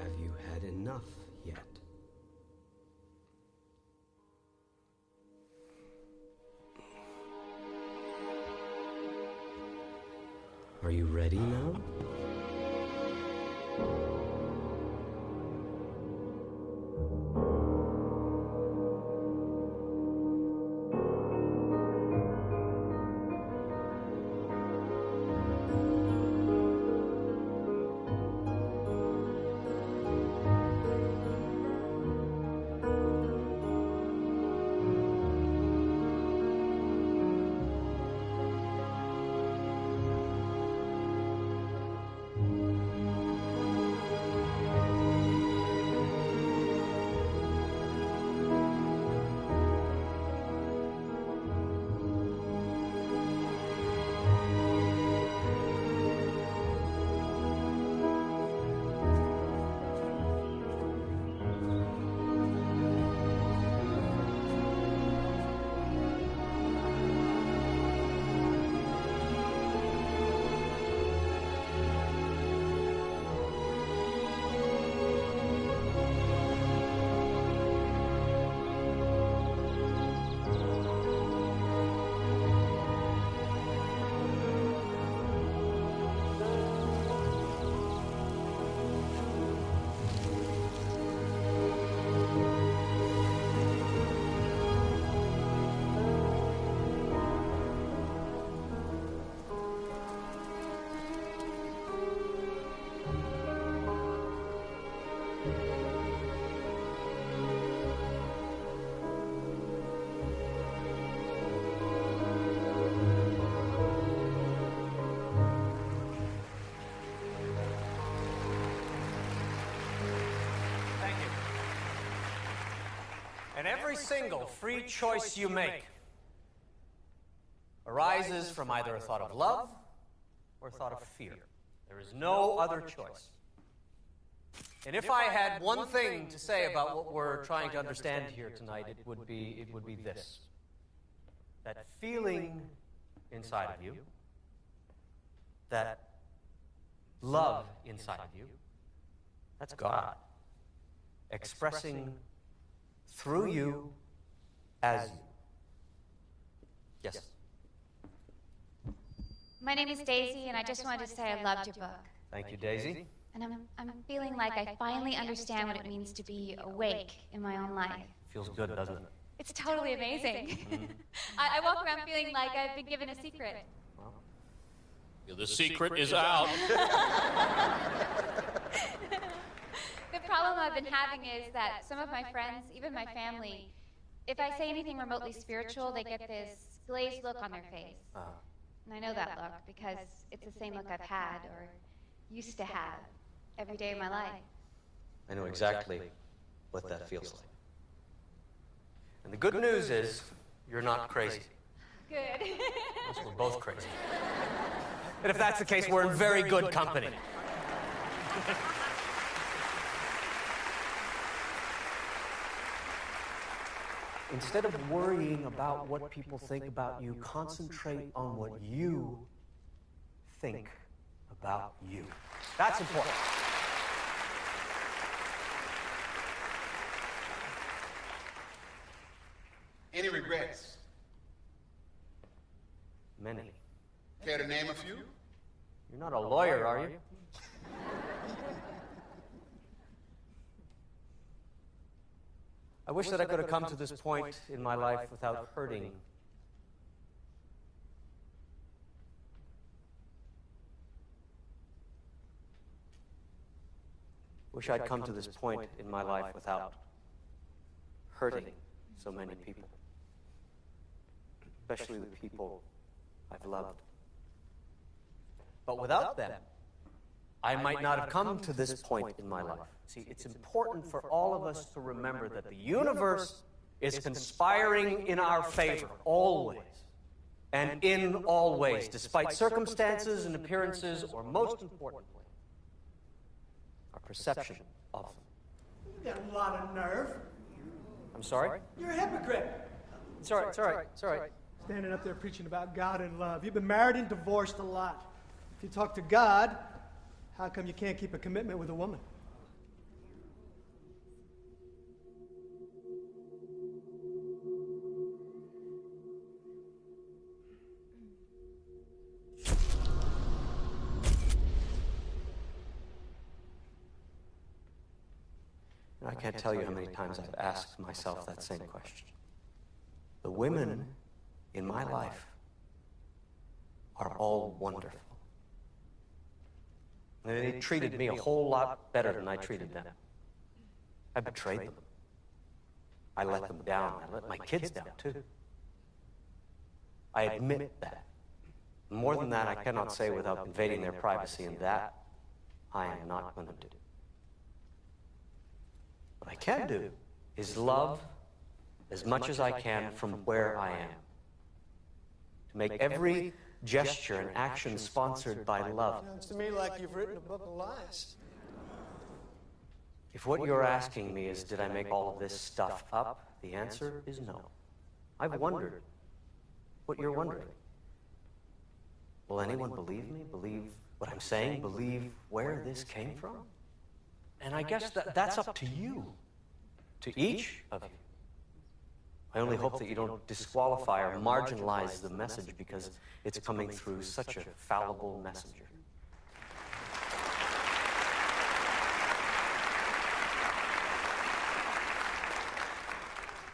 have you had enough yet? Are you ready now? And every single free choice you make arises from either a thought of love or a thought of fear. There is no other choice. And if I had one thing to say about what we're trying to understand here tonight, it would be this. That feeling inside of you, that love inside of you, that's God expressing through you as you. Yes? My name is Daisy, and I just wanted to say I loved your book. Thank you, Daisy. And I'm feeling like I finally understand what it means to be awake in my own life. Feels good, doesn't it? It's totally amazing. I walk around feeling like I've been given a secret. Well, the secret is out. The problem I've been having is that some of my friends, even my family, if I say anything remotely spiritual, they get this glazed look on their face. And I know that look because it's the same look I've had or used to have every day of my life. I know exactly what that feels like. And the good news is, you're not crazy. Good. Unless we're both crazy. And if that's the case, we're in very good company. Instead of worrying about what people think about you, concentrate on what you think about you. That's important. Any regrets? Many. Care to name a few? You're not a lawyer, are you? I wish that I could have come to this point in my life without hurting. Wish I'd come to this point in my life without hurting so many people, especially the people I've loved. But without them, I might not have come to this point in my life. See, it's important for all of us to remember that the universe is conspiring in our favor, always, and in all ways, despite circumstances and appearances, or most importantly, our perception of them. You got a lot of nerve. I'm sorry? You're a hypocrite. It's all right, it's all right, it's all right. Standing up there preaching about God and love. You've been married and divorced a lot. If you talk to God, how come you can't keep a commitment with a woman? can't tell you how many times I've asked myself that same question. The women in my life are all wonderful. They treated me a whole lot better than I treated them. I betrayed them. I let them down. I let my kids down, too. I admit that. More than that, I cannot say without invading their privacy, and that I am not going to do. What I can do is love as much as I can from where I am. To make every gesture and action sponsored by love. Sounds to me like you've written a book of lies. If what you're asking me is, did I make all of this stuff up? The answer is no. I've wondered what you're wondering. Will anyone believe me? Believe what I'm saying? Believe where this came from? And I guess that's up to you, to each of you. I only hope that you don't disqualify or marginalize the message because it's coming through such a fallible messenger.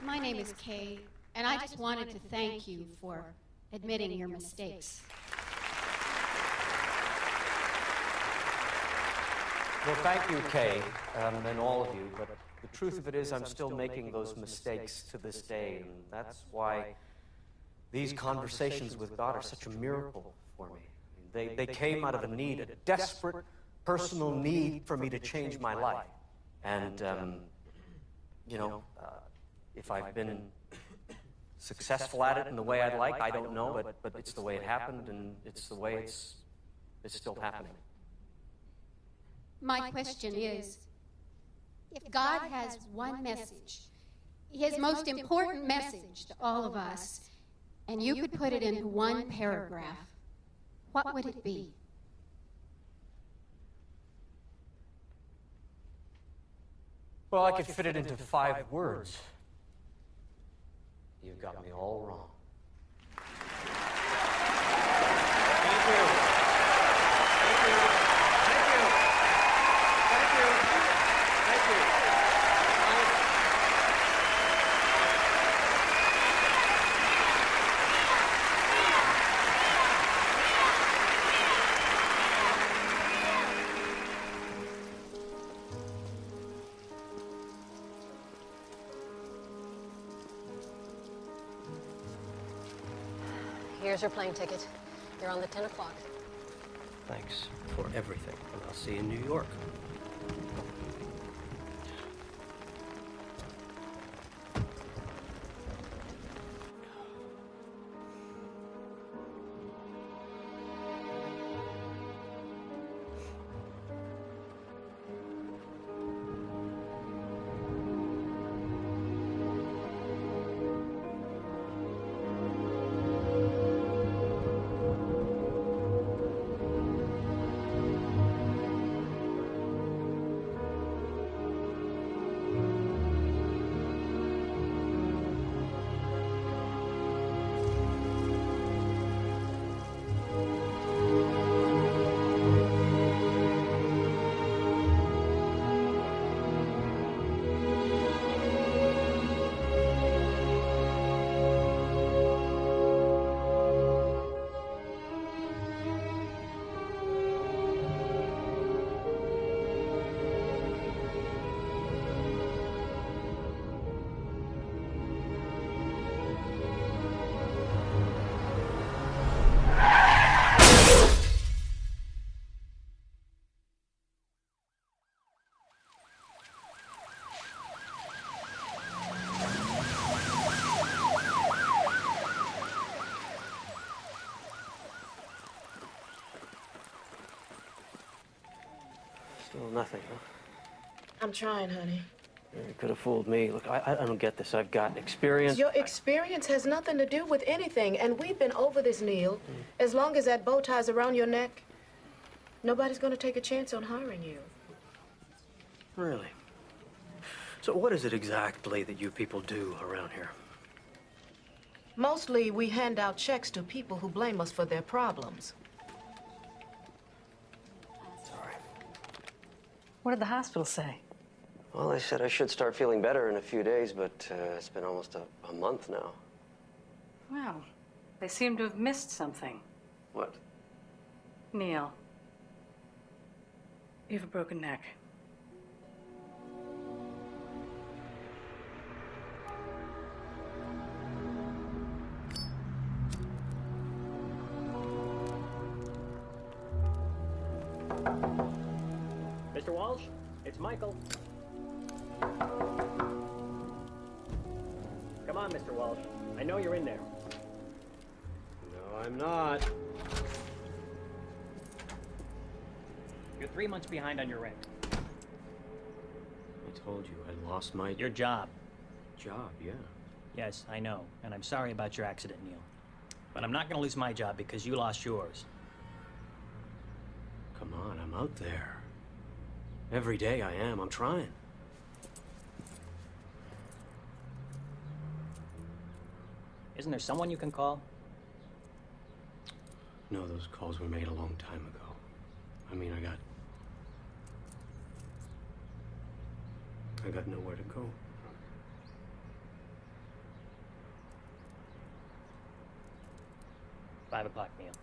My name is Kay, and I just wanted to thank you for admitting your mistakes. Well, thank you, Kay, and all of you, but the truth of it is I'm still making those mistakes to this day, and that's why these conversations with God are such a miracle for me. They came out of a need, a desperate personal need for me to change my life. And, if I've been successful at it in the way I'd like, I don't know, but it's the way it happened, and it's the way it's still happening. My question is, if God has one message, his most important message to all of us, and you could put it into one paragraph, what would it be? Well, I could fit it into 5 words. You've got me all wrong. Thank you. Thank you. Thank you. Thank you. Thank you. Here's your plane ticket. You're on the 10 o'clock. Thanks for everything, and I'll see you in New York. Still nothing, huh? I'm trying, honey. You could have fooled me. Look, I don't get this. I've got experience. Your experience has nothing to do with anything, and we've been over this, Neale. As long as that bow tie's around your neck, nobody's going to take a chance on hiring you. Really? So what is it exactly that you people do around here? Mostly, we hand out checks to people who blame us for their problems. Sorry. What did the hospital say? Well, they said I should start feeling better in a few days, but it's been almost a month now. Well, they seem to have missed something. What? Neale, you have a broken neck. Mr. Walsh, it's Michael. Come on, Mr. Walsh. I know you're in there. No, I'm not. You're 3 months behind on your rent. I told you I lost my... Your job. Job, yeah. Yes, I know. And I'm sorry about your accident, Neale. But I'm not going to lose my job because you lost yours. Come on, I'm out there. Every day I am. I'm trying. Isn't there someone you can call? No, those calls were made a long time ago. I mean, I got nowhere to go. $5 o'clock, Neale.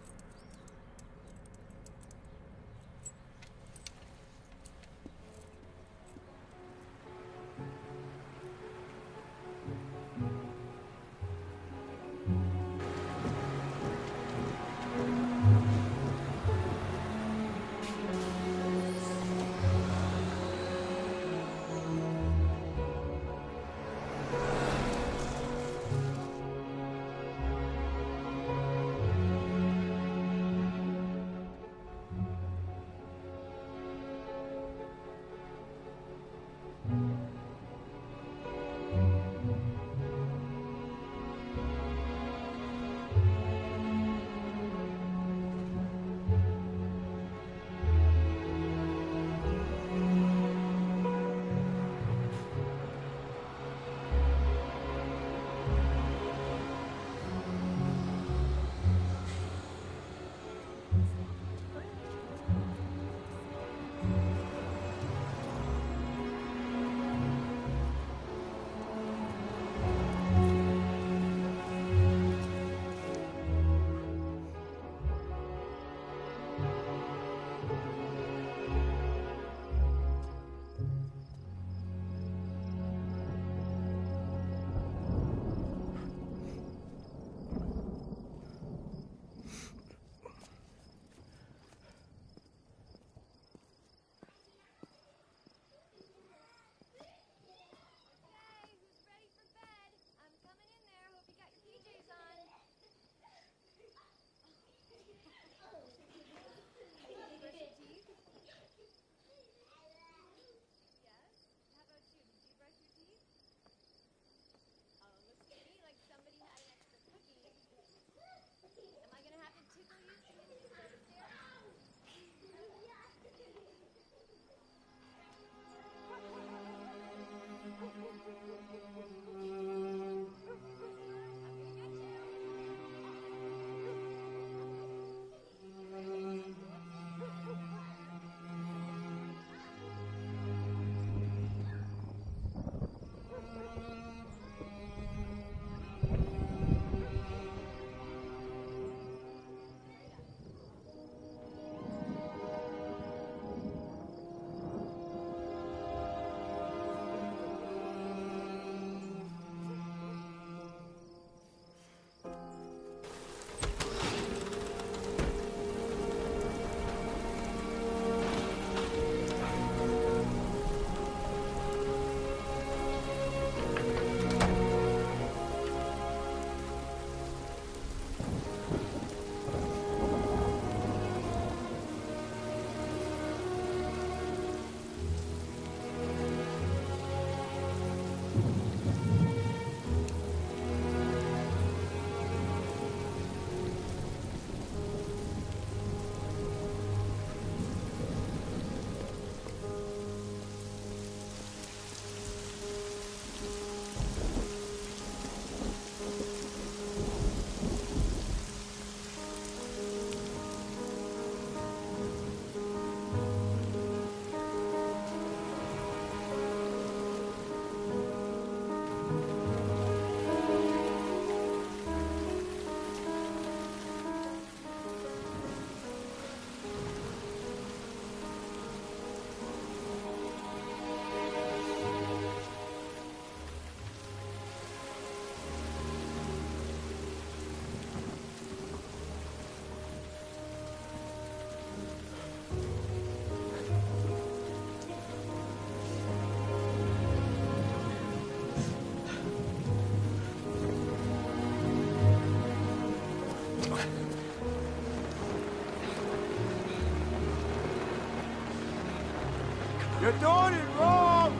You're doing it wrong!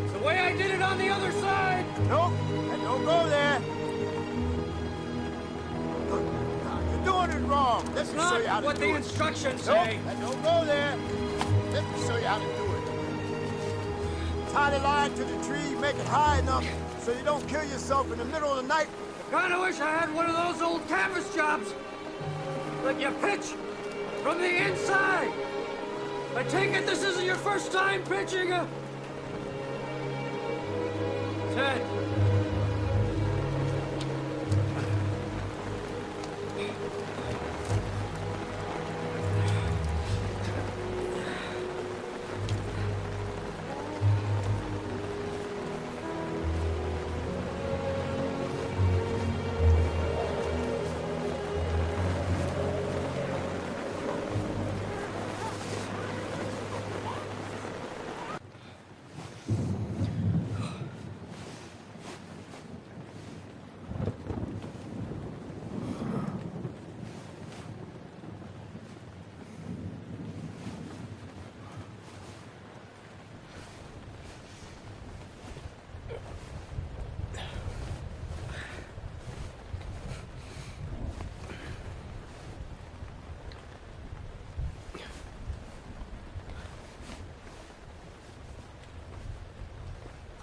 It's the way I did it on the other side! Nope, and don't go there. You're doing it wrong. Let me show you how to do it. What the instructions Nope, say. and don't go there. Let me show you how to do it. Tie the line to the tree, make it high enough so you don't kill yourself in the middle of the night. I kinda wish I had one of those old canvas jobs. Like you pitch from the inside. I take it this isn't your first time pitching a... Ted.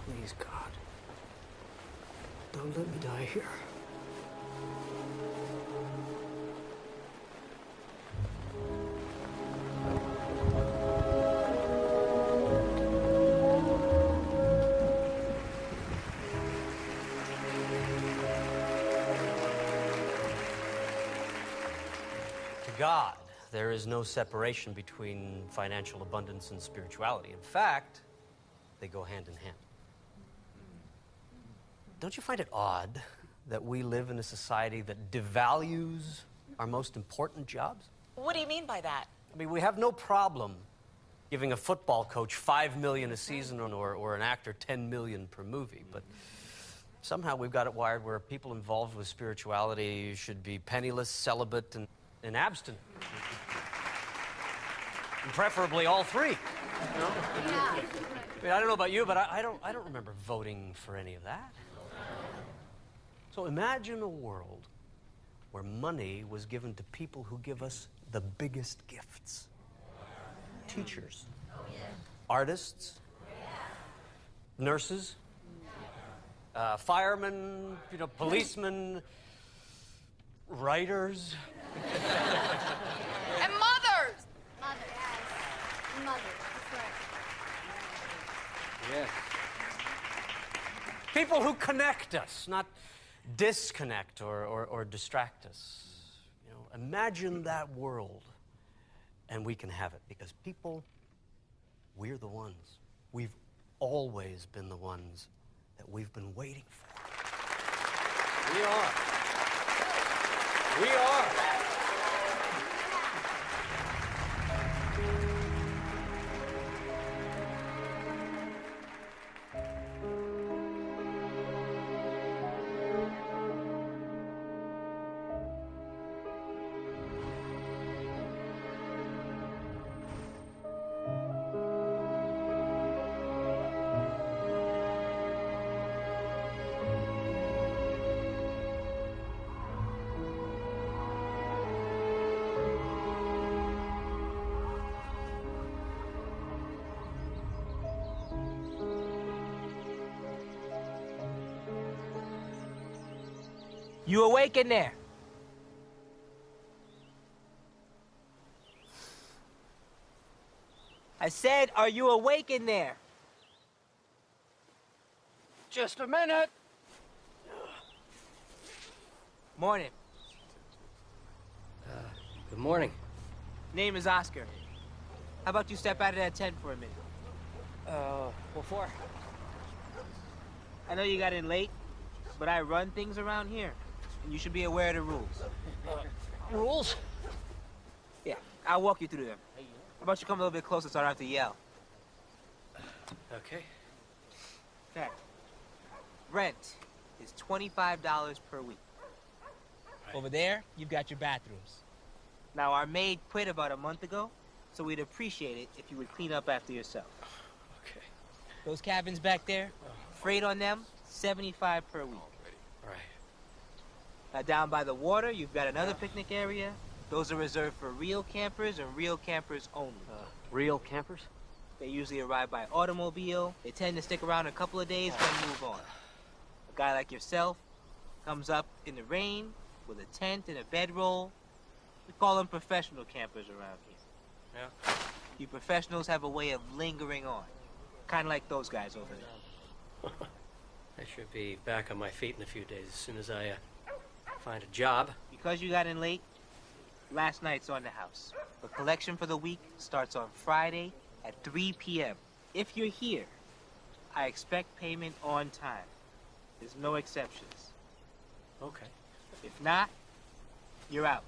Please, God, don't let me die here. To God, there is no separation between financial abundance and spirituality. In fact, they go hand in hand. Don't you find it odd that we live in a society that devalues our most important jobs? What do you mean by that? I mean, we have no problem giving a football coach $5 million a season or an actor $10 million per movie, but somehow we've got it wired where people involved with spirituality should be penniless, celibate, and abstinent. And preferably all three. You know? Yeah. I mean, I don't know about you, but I don't remember voting for any of that. So imagine a world where money was given to people who give us the biggest gifts. Teachers, artists, nurses, firemen, policemen, writers. And mothers! Mother, yes. Mother, that's right. Yes. People who connect us, not disconnect or distract us. Imagine that world, and we can have it, because people, we're the ones. We've always been the ones that we've been waiting for. We are. We are. You awake in there? I said, are you awake in there? Just a minute. Morning. Good morning. Name is Oscar. How about you step out of that tent for a minute? What for? I know you got in late, but I run things around here, and you should be aware of the rules. Rules? Yeah, I'll walk you through them. How about you come a little bit closer so I don't have to yell? Okay. Okay. Rent is $25 per week. Right. Over there, you've got your bathrooms. Now, our maid quit about a month ago, so we'd appreciate it if you would clean up after yourself. Okay. Those cabins back there, freight on them, $75 per week. Right. Now down by the water, you've got another picnic area. Those are reserved for real campers and real campers only. Real campers? They usually arrive by automobile. They tend to stick around a couple of days, then move on. A guy like yourself comes up in the rain with a tent and a bedroll. We call them professional campers around here. Yeah? You professionals have a way of lingering on. Kind of like those guys over there. I should be back on my feet in a few days as soon as I find a job. Because you got in late, last night's on the house. The collection for the week starts on Friday at 3 p.m. If you're here, I expect payment on time. There's no exceptions. Okay. If not, you're out.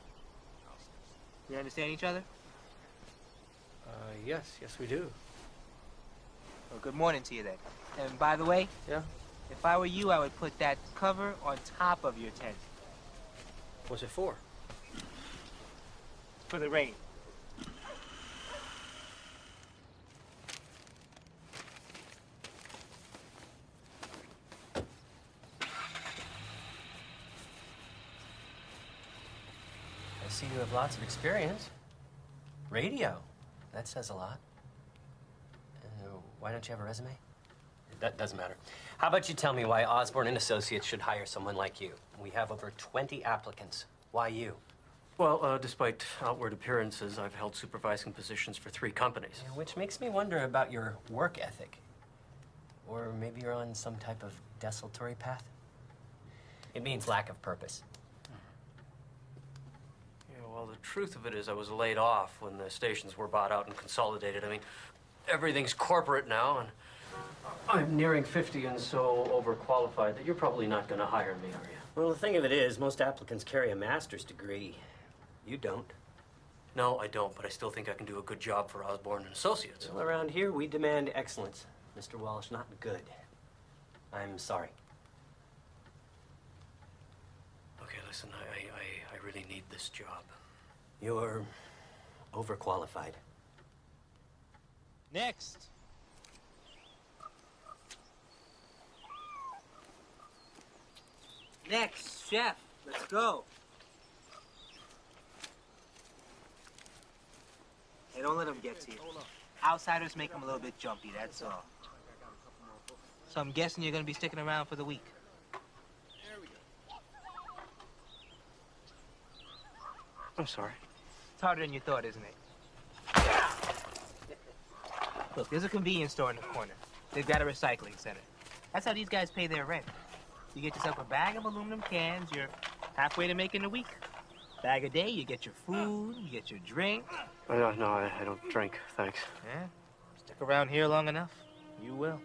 We understand each other? Yes, we do. Well, good morning to you then. And by the way, yeah, if I were you, I would put that cover on top of your tent. What's it for? For the rain. I see you have lots of experience. Radio. That says a lot. Why don't you have a resume? That doesn't matter. How about you tell me why Osborne and Associates should hire someone like you? We have over 20 applicants. Why you? Well, despite outward appearances, I've held supervising positions for 3 companies. Yeah, which makes me wonder about your work ethic. Or maybe you're on some type of desultory path? It means lack of purpose. Yeah, well, the truth of it is I was laid off when the stations were bought out and consolidated. I mean, everything's corporate now, and I'm nearing 50 and so overqualified that you're probably not going to hire me, are you? Well, the thing of it is, most applicants carry a master's degree. You don't. No, I don't, but I still think I can do a good job for Osborne and Associates. Well, around here, we demand excellence. Mr. Walsh, not good. I'm sorry. Okay, listen, I really need this job. You're overqualified. Next. Next, chef. Let's go. Hey, don't let them get to you. Outsiders make them a little bit jumpy, that's all. So I'm guessing you're going to be sticking around for the week. I'm sorry. It's harder than you thought, isn't it? Look, there's a convenience store in the corner. They've got a recycling center. That's how these guys pay their rent. You get yourself a bag of aluminum cans, you're halfway to making a week. Bag a day, you get your food, you get your drink. No, I don't drink, thanks. Yeah? Stick around here long enough, you will.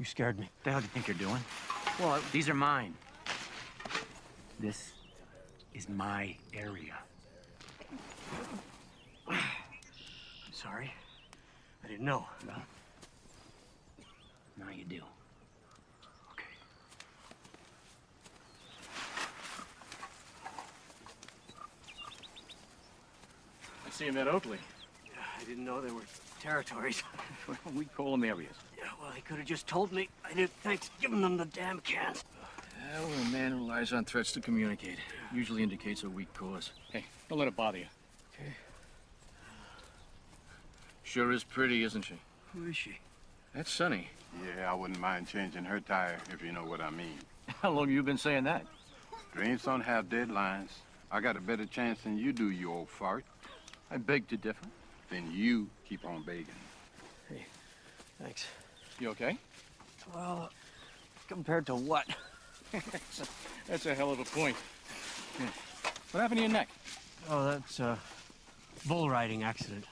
You scared me. What the hell do you think you're doing? Well, These are mine. This is my area. I'm sorry. I didn't know. Well, now you do. Okay. I see him at Oakley. Yeah, I didn't know there were territories. Well, we call them areas. Yeah, well, he could have just told me. I didn't think giving them the damn cans. Well, a man who relies on threats to communicate usually indicates a weak cause. Hey, don't let it bother you. Okay. Sure is pretty, isn't she? Who is she? That's Sunny. Yeah, I wouldn't mind changing her tire, if you know what I mean. How long you been saying that? Dreams don't have deadlines. I got a better chance than you do, you old fart. I beg to differ. Then you keep on begging. Hey, thanks. You okay? Well, compared to what? That's a hell of a point. Yeah. What happened to your neck? Oh, that's a bull riding accident.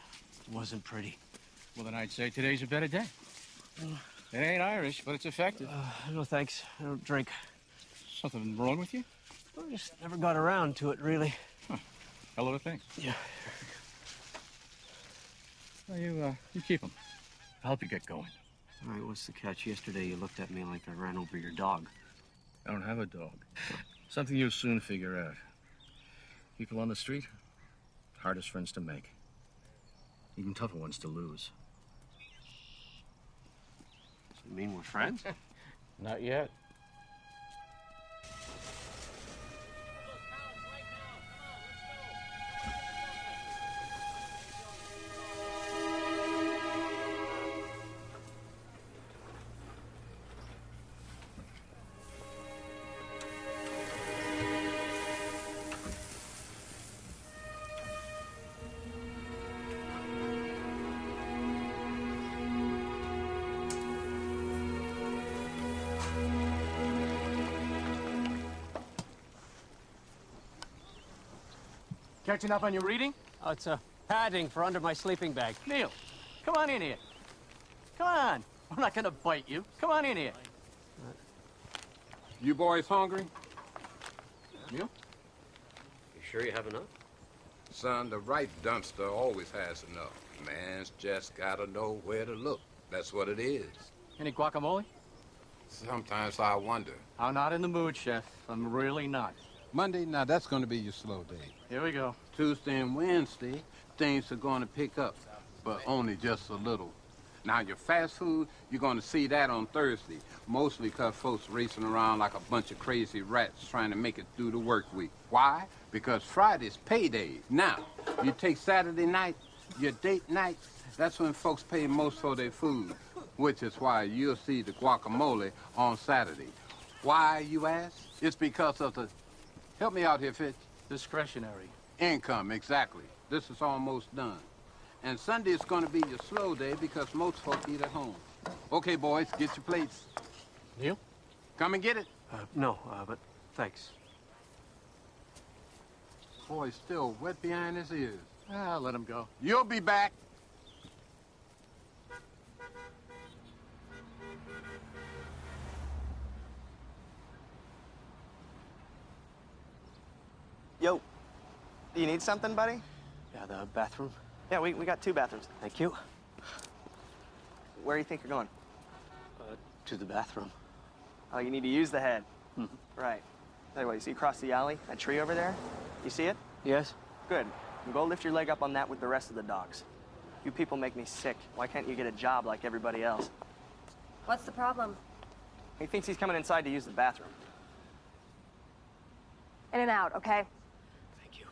It wasn't pretty. Well, then I'd say today's a better day. It ain't Irish, but it's effective. No thanks. I don't drink. Something wrong with you? I just never got around to it, really. Huh. Hell of a thing. Yeah. Well, you keep them. I'll help you get going. All right, what's the catch? Yesterday you looked at me like I ran over your dog. I don't have a dog. Something you'll soon figure out. People on the street, hardest friends to make. Even tougher ones to lose. So you mean we're friends? Not yet. Catching up on your reading? Oh, it's padding for under my sleeping bag. Neale, come on in here. Come on. I'm not gonna bite you. Come on in here. You boys hungry? Neale? You sure you have enough? Son, the right dumpster always has enough. Man's just gotta know where to look. That's what it is. Any guacamole? Sometimes I wonder. I'm not in the mood, Chef. I'm really not. Monday, now that's gonna be your slow day. Here we go. Tuesday and Wednesday, things are gonna pick up, but only just a little. Now, your fast food, you're gonna see that on Thursday, mostly because folks racing around like a bunch of crazy rats trying to make it through the work week. Why? Because Friday's payday. Now, you take Saturday night, your date night, that's when folks pay most for their food, which is why you'll see the guacamole on Saturday. Why, you ask? It's because of the... Help me out here, Fitch. Discretionary. Income, exactly. This is almost done. And Sunday is going to be your slow day because most folk eat at home. Okay, boys, get your plates. Neale? Come and get it. No, but thanks. Boy's still wet behind his ears. Ah, let him go. You'll be back. Yo, do you need something, buddy? Yeah, the bathroom. Yeah, we got 2 bathrooms. Thank you. Where do you think you're going? To the bathroom. Oh, you need to use the head. Right. Tell you what, you see across the alley, that tree over there? You see it? Yes? Good. Now go lift your leg up on that with the rest of the dogs. You people make me sick. Why can't you get a job like everybody else? What's the problem? He thinks he's coming inside to use the bathroom. In and out, okay? Thank you.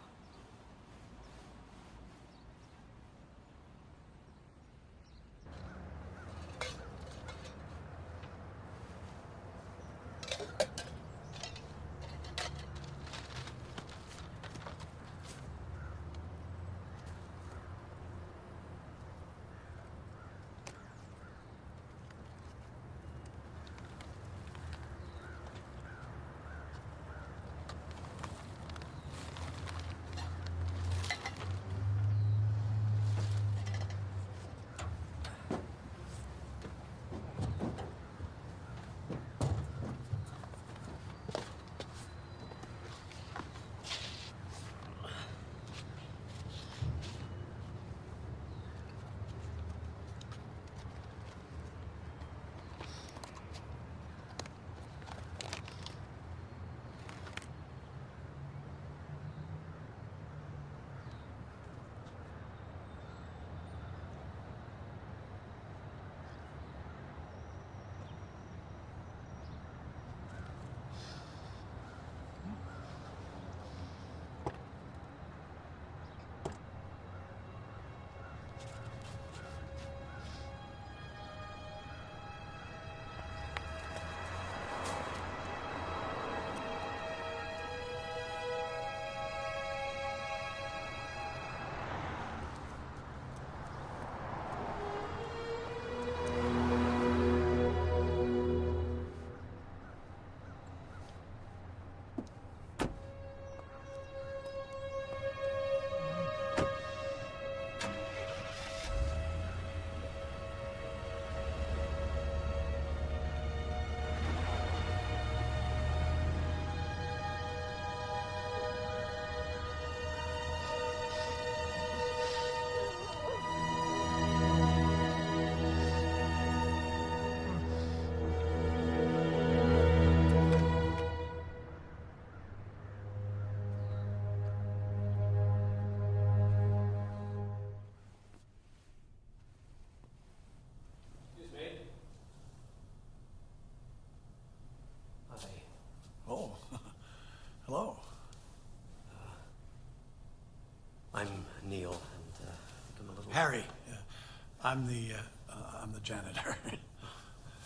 I'm the janitor.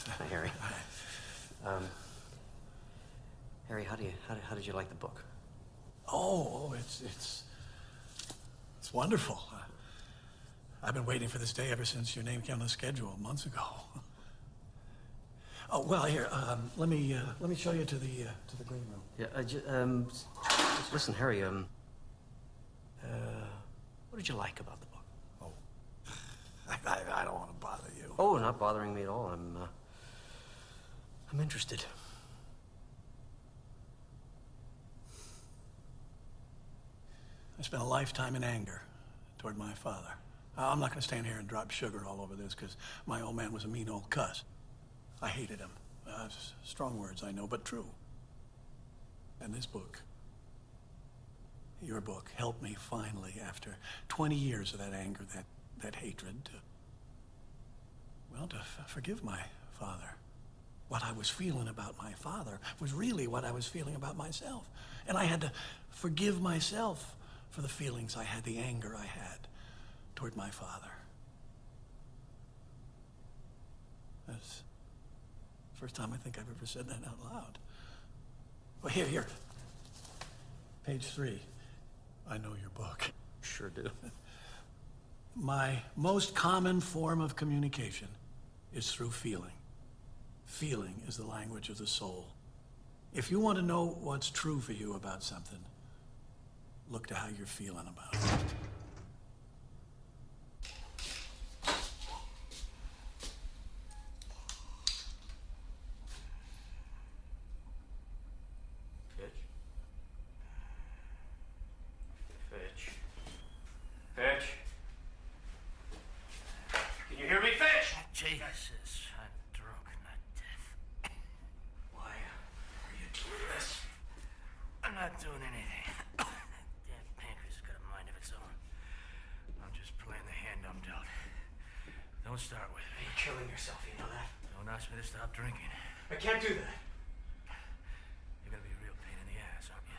Hi, Harry. Harry, how did you like the book? Oh, it's wonderful. I've been waiting for this day ever since your name came on the schedule months ago. Oh, well, here, let me show you to the green room. Yeah, just listen, Harry, what did you like about the book? Oh, I don't want to bother you. Oh, not bothering me at all. I'm interested. I spent a lifetime in anger toward my father. I'm not going to stand here and drop sugar all over this, because my old man was a mean old cuss. I hated him. Strong words, I know, but true. And this book, your book, helped me finally, after 20 years of that anger, that hatred, to forgive my father. What I was feeling about my father was really what I was feeling about myself. And I had to forgive myself for the feelings I had, the anger I had toward my father. That's the first time I think I've ever said that out loud. Well, here. Page 3. I know your book. Sure do. My most common form of communication is through feeling. Feeling is the language of the soul. If you want to know what's true for you about something, look to how you're feeling about it. Fitch. Can you hear me, Fitch? Jesus, I'm drunk, not deaf. Why are you doing this? I'm not doing anything. That damn pancreas has got a mind of its own. I'm just playing the hand I'm dealt. Don't start with me. You're killing yourself, you know that? Don't ask me to stop drinking. I can't do that. You're gonna be a real pain in the ass, aren't you?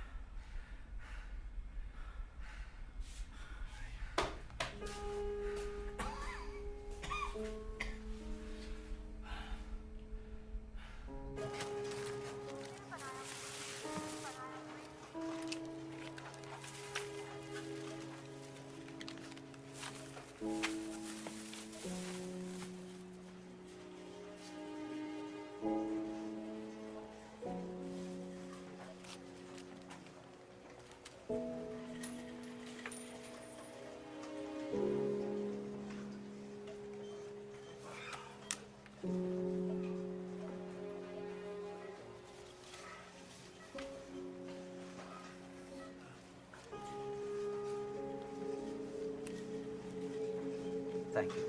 Thank you.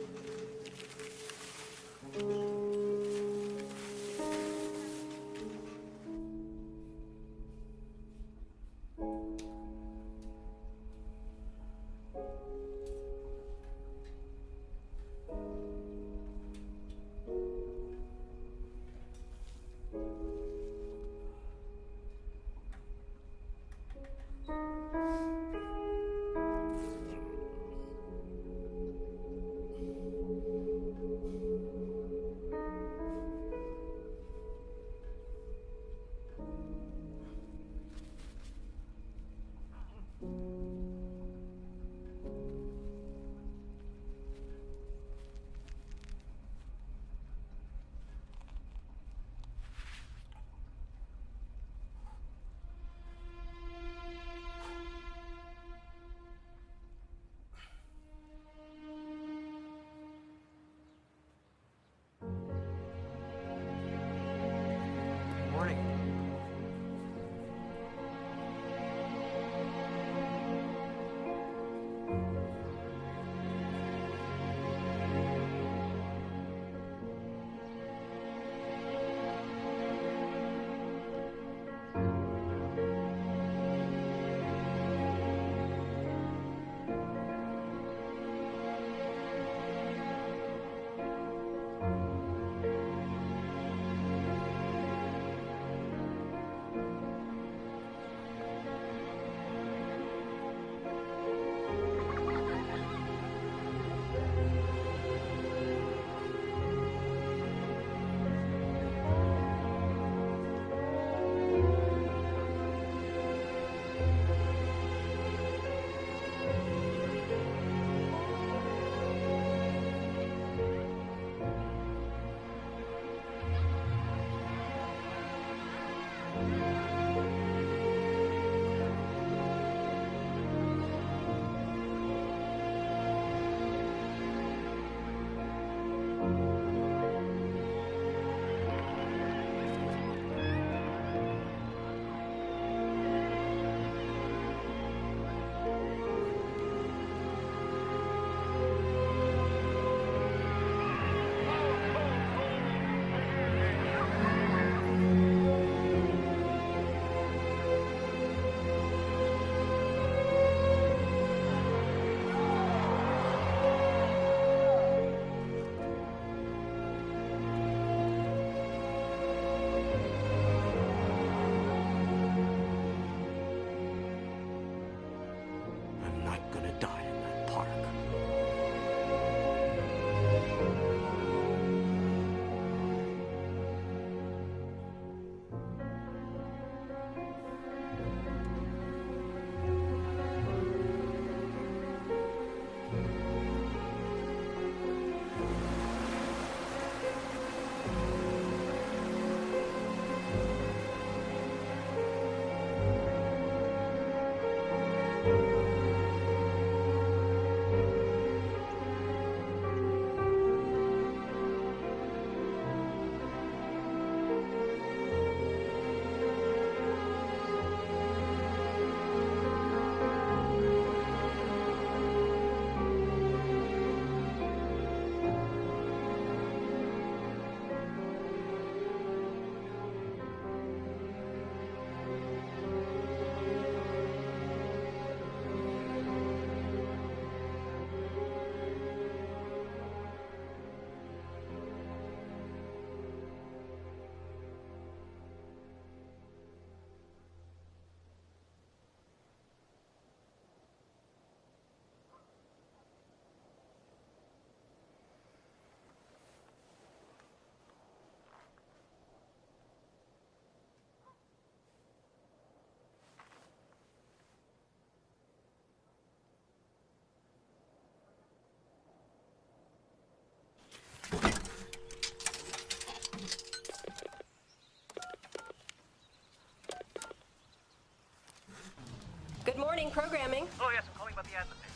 Good morning, programming. Oh, yes, I'm calling about the ad in the paper.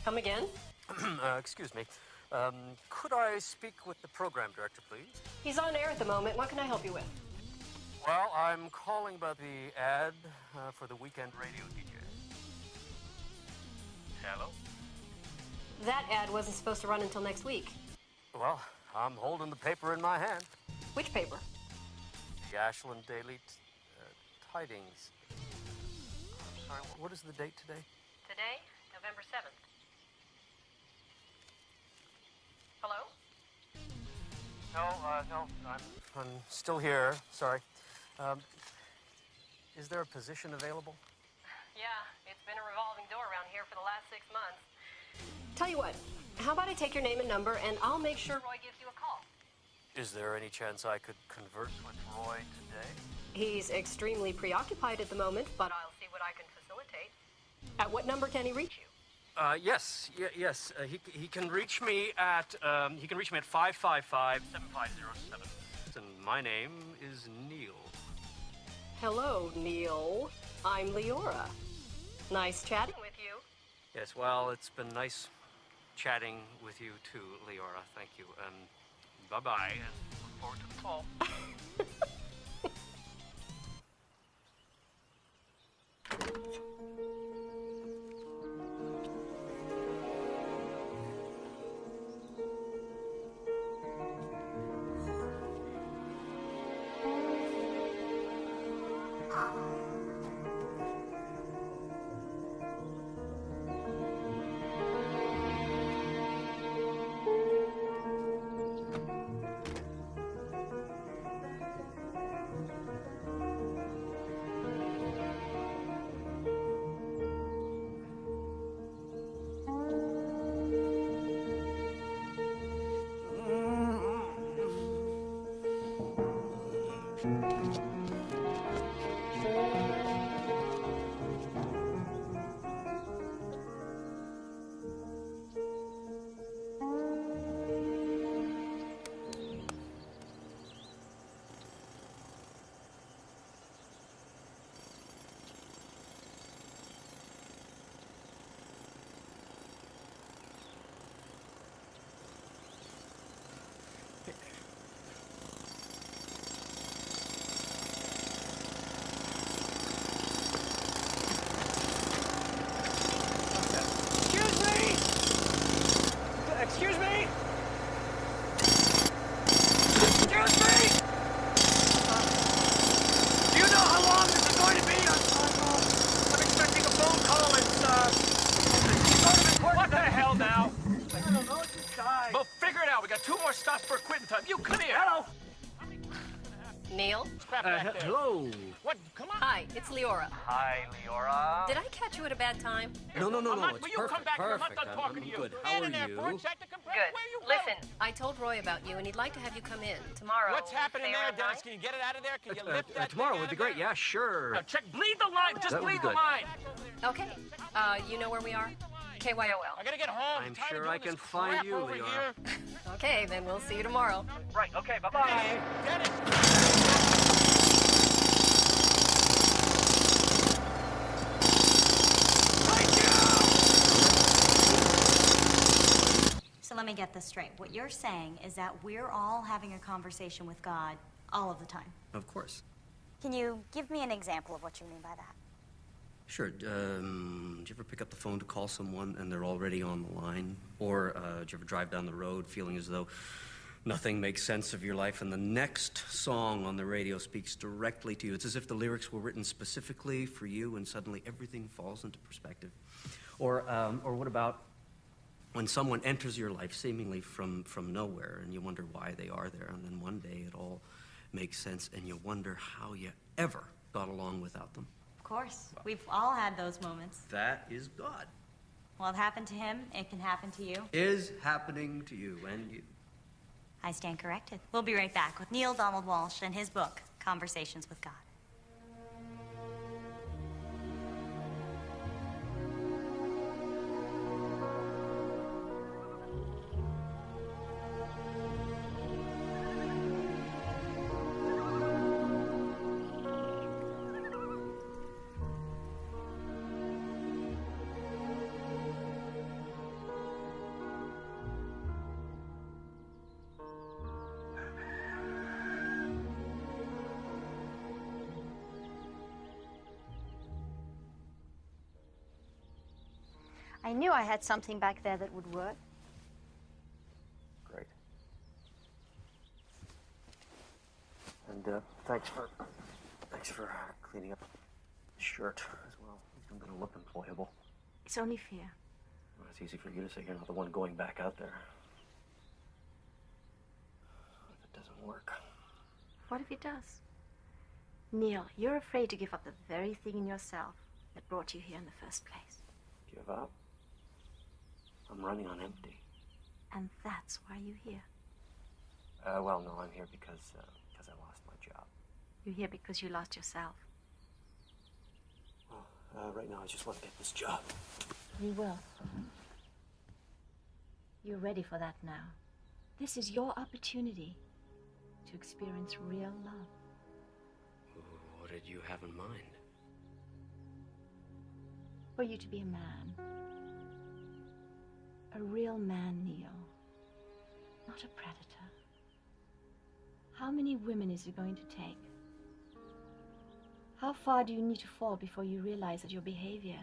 Come again? Excuse me. Could I speak with the program director, please? He's on air at the moment. What can I help you with? Well, I'm calling about the ad for the weekend radio DJ. Hello? That ad wasn't supposed to run until next week. Well, I'm holding the paper in my hand. Which paper? The Ashland Daily Tidings. I'm sorry, what is the date today? Today, November 7th. Hello? No, I'm still here. Sorry. Is there a position available? Yeah, it's been a revolving door around here for the last 6 months. Tell you what, how about I take your name and number, and I'll make sure Roy gives you a call. Is there any chance I could converse with Roy today? He's extremely preoccupied at the moment, but I'll see what I can facilitate. At what number can he reach you? Yes. He can reach me at 555-7507. And my name is Neale. Hello, Neale. I'm Leora. Nice chatting with you. Yes, well, it's been nice chatting with you too, Leora. Thank you. Bye-bye, and look forward to the call. Excuse me? Do you know how long this is going to be? I'm expecting a phone call. It's sort of important. What the hell now? I don't know. It's died. Well, figure it out. We got 2 more stops for quitting time. You come here. Hello. Neale? Hello. What? Come on. Hi, it's Leora. Hi, Leora. Did I catch you at a bad time? No. Will It's you come back here? I'm not done perfect. talking I'm to you. good. How are you? Good. Listen, I told Roy about you, and he'd like to have you come in tomorrow. What's happening say there, around Dennis? 9? Can you get it out of there? Can you lift that Tomorrow thing would out be of great. there? Yeah, sure. Now, check. Bleed the line. Just That would be bleed the good. line. Okay. You know where we are? KYOL. I gotta get home. I'm tired of sure doing I can this find crap you, over Leora. here. Okay, then we'll see you tomorrow. Right. Okay. Bye-bye. Dennis. So let me get this straight. What you're saying is that we're all having a conversation with God all of the time. Of course. Can you give me an example of what you mean by that? Sure. Do you ever pick up the phone to call someone and they're already on the line? Or do you ever drive down the road feeling as though nothing makes sense of your life and the next song on the radio speaks directly to you? It's as if the lyrics were written specifically for you and suddenly everything falls into perspective. Or what about when someone enters your life seemingly from nowhere and you wonder why they are there, and then one day it all makes sense and you wonder how you ever got along without them? Of course. We've all had those moments. That is God. Well, it happened to him. It can happen to you. Is happening to you and you. I stand corrected. We'll be right back with Neale Donald Walsch and his book, Conversations with God. I knew I had something back there that would work. Great. And thanks for cleaning up the shirt as well. I'm gonna look employable. It's only fair. Well, it's easy for you to say. You're not the one going back out there. What if it doesn't work? What if it does? Neale, you're afraid to give up the very thing in yourself that brought you here in the first place. Give up? I'm running on empty. And that's why you're here. Well, no, I'm here because I lost my job. You're here because you lost yourself. Well, right now I just want to get this job. You will. You're ready for that now. This is your opportunity to experience real love. What did you have in mind? For you to be a man. A real man, Neale. Not a predator. How many women is it going to take? How far do you need to fall before you realize that your behavior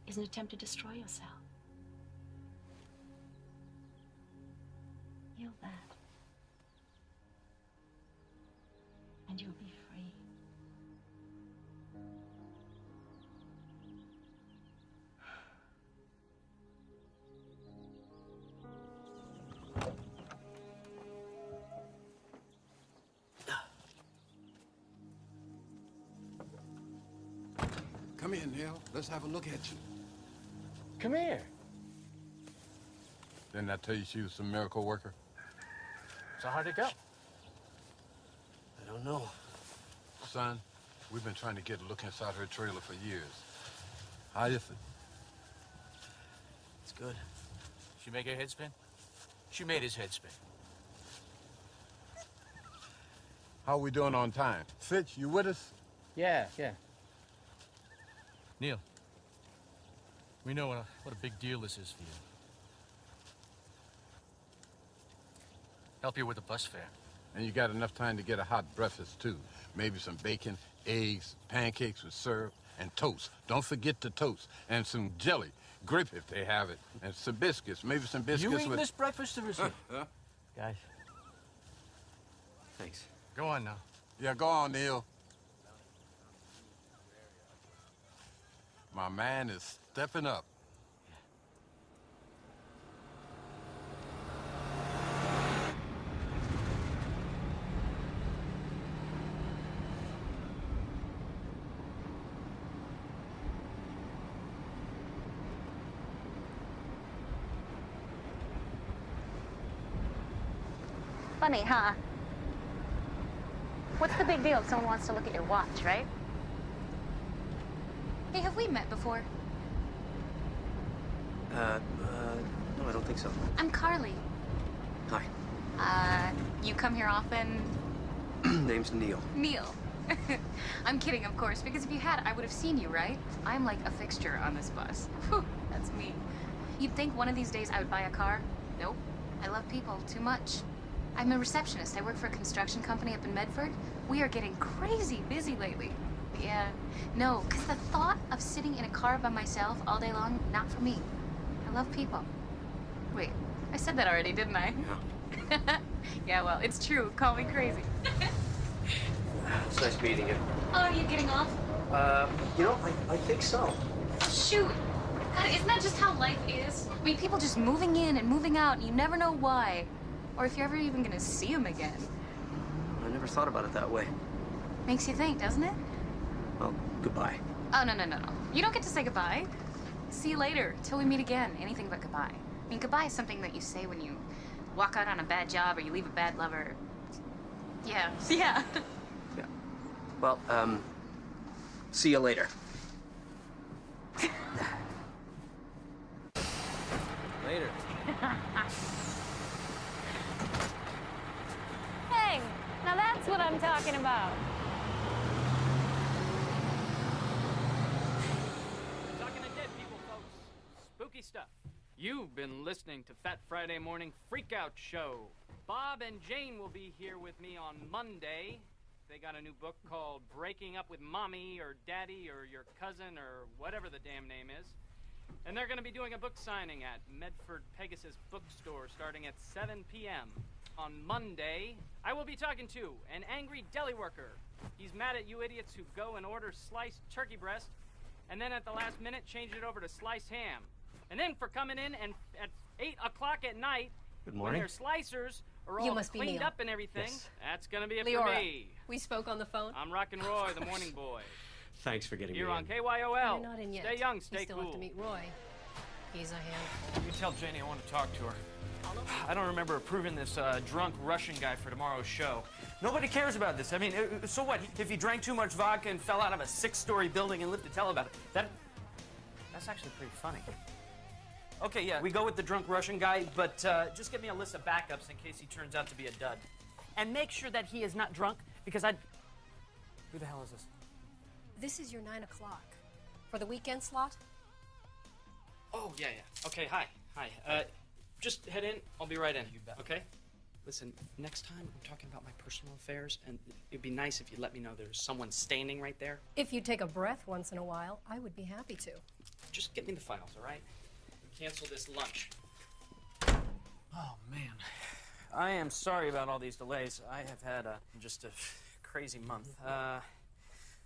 is an attempt to destroy yourself? Heal that. And you'll be free. Come here, Neale. Let's have a look at you. Come here. Didn't I tell you she was a miracle worker? So how'd it go? I don't know. Son, we've been trying to get a look inside her trailer for years. How is it? It's good. She make her head spin? She made his head spin. How are we doing on time? Fitch, you with us? Yeah. Neale, we know what a big deal this is for you. Help you with the bus fare. And you got enough time to get a hot breakfast, too. Maybe some bacon, eggs, pancakes with syrup, and toast. Don't forget the toast. And some jelly. Grape if they have it. And some biscuits. Maybe some biscuits You eating with... this breakfast or is it? Guys. Thanks. Go on now. Yeah, go on, Neale. My man is stepping up. Funny, huh? What's the big deal if someone wants to look at your watch, right? Hey, have we met before? No, I don't think so. I'm Carly. Hi. You come here often? Name's Neale. Neale. I'm kidding, of course, because if you had, I would have seen you, right? I'm like a fixture on this bus. Whew, that's me. You'd think one of these days I would buy a car? Nope. I love people too much. I'm a receptionist. I work for a construction company up in Medford. We are getting crazy busy lately. Yeah. No, because the thought of sitting in a car by myself all day long, not for me. I love people. Wait, I said that already, didn't I? Yeah. Yeah, well, it's true. Call me crazy. It's nice meeting you. Oh, are you getting off? I think so. Shoot. God, isn't that just how life is? I mean, people just moving in and moving out, and you never know why. Or if you're ever even gonna see them again. I never thought about it that way. Makes you think, doesn't it? Well, goodbye. Oh, no. You don't get to say goodbye. See you later, till we meet again. Anything but goodbye. I mean, goodbye is something that you say when you walk out on a bad job or you leave a bad lover. Yeah. Yeah. Well, see you later. Later. Hey, now that's what I'm talking about. Talking to dead people, folks. Spooky stuff. You've been listening to Fat Friday Morning Freakout Show. Bob and Jane will be here with me on Monday. They got a new book called Breaking Up with Mommy or Daddy or Your Cousin or whatever the damn name is. And they're going to be doing a book signing at Medford Pegasus Bookstore starting at 7 p.m. On Monday, I will be talking to an angry deli worker. He's mad at you idiots who go and order sliced turkey breast and then at the last minute change it over to sliced ham. And then for coming in and at 8 o'clock at night, when their slicers are all cleaned up and everything, that's going to be it for me. We spoke on the phone. I'm Rockin' Roy, the morning boy. Thanks for getting me Here in. on KYOL. You're not in yet. Stay young, stay You still cool. have to meet Roy. He's a handful. You tell Janie I want to talk to her. I don't remember approving this drunk Russian guy for tomorrow's show. Nobody cares about this. I mean, so what? If he drank too much vodka and fell out of a 6-story building and lived to tell about it, that's actually pretty funny. Okay, yeah, we go with the drunk Russian guy, but just get me a list of backups in case he turns out to be a dud. And make sure that he is not drunk, because Who the hell is this? This is your 9 o'clock. For the weekend slot? Oh, yeah. Okay, hi. Just head in. I'll be right in. You bet. Okay? Listen, next time I'm talking about my personal affairs, and it'd be nice if you let me know there's someone standing right there. If you take a breath once in a while, I would be happy to. Just get me the files, all right? Cancel this lunch. Oh, man. I am sorry about all these delays. I have had just a crazy month.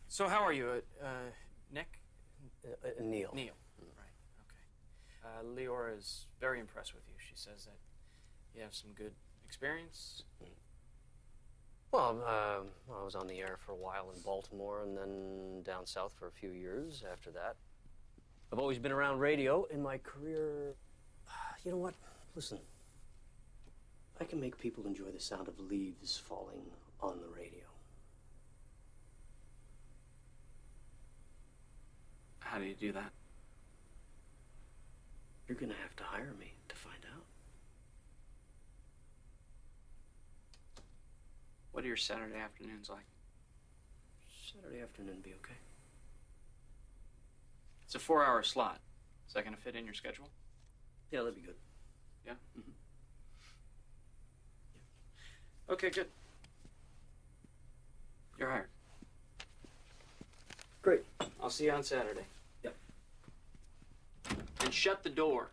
So how are you? Nick? Neale. Neale. Right, okay. Leora is very impressed with you. She says that you have some good experience. Well, I was on the air for a while in Baltimore and then down south for a few years after that. I've always been around radio in my career. You know what? Listen, I can make people enjoy the sound of leaves falling on the radio. How do you do that? You're gonna have to hire me to find out. What are your Saturday afternoons like? Saturday afternoon be okay. It's a 4-hour slot. Is that going to fit in your schedule? Yeah, that'd be good. Yeah? Mm-hmm. Yeah. Okay, good. You're hired. Great. I'll see you on Saturday. Yep. And shut the door.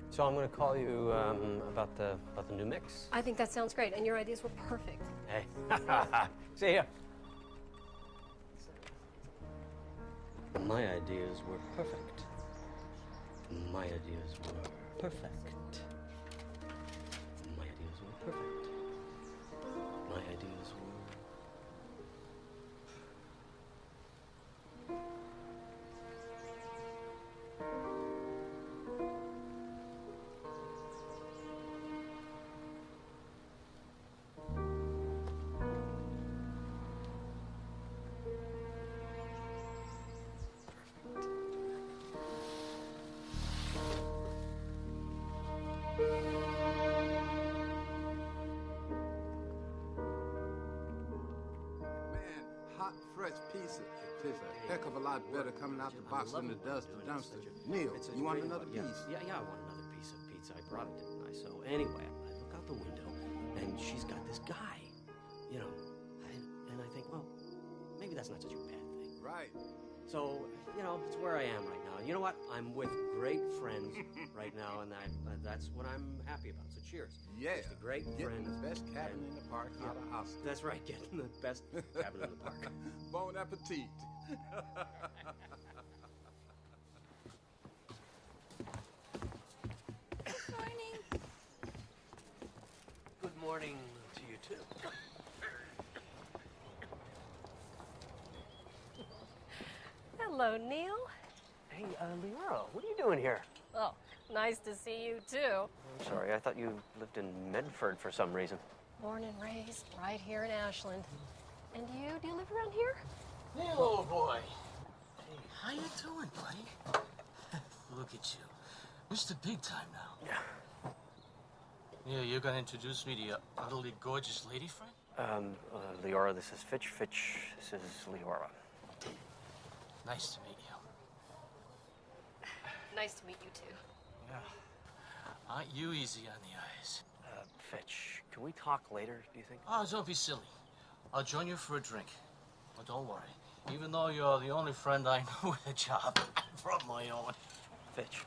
So I'm going to call you about the new mix. I think that sounds great, and your ideas were perfect. Hey, see ya. My ideas were perfect. My ideas were perfect. My ideas were perfect. My ideas were... Hot, fresh pizza. Tastes a heck of a lot better coming out the box than it does the dumpster. Neil, you want another piece? Yeah, I want another piece of pizza. I brought it, didn't I? So anyway, I look out the window, and she's got this guy, you know, and I think, well, maybe that's not such a bad thing. Right. So, you know, it's where I am right now. You know what? I'm with great friends right now, and that's what I'm happy about. So cheers. Yeah. Just a great Getting friend. the best cabin in the park out of Oscar. That's right, getting the best cabin in the park. Bon appetit. Morning. Good morning to you, too. Hello, Neil. Hey, Leora, what are you doing here? Oh, nice to see you, too. I'm sorry, I thought you lived in Medford for some reason. Born and raised right here in Ashland. And you, do you live around here? Neil, old boy. Hey, how you doing, buddy? Look at you. Mr. Big Time now. Yeah. Yeah, you're gonna introduce me to your utterly gorgeous lady friend? Leora, this is Fitch. Fitch, this is Leora. Nice to meet you. Nice to meet you, too. Yeah. Aren't you easy on the eyes? Fitch, can we talk later, do you think? Oh, don't be silly. I'll join you for a drink. But don't worry. Even though you're the only friend I know with a job from my own. Fitch.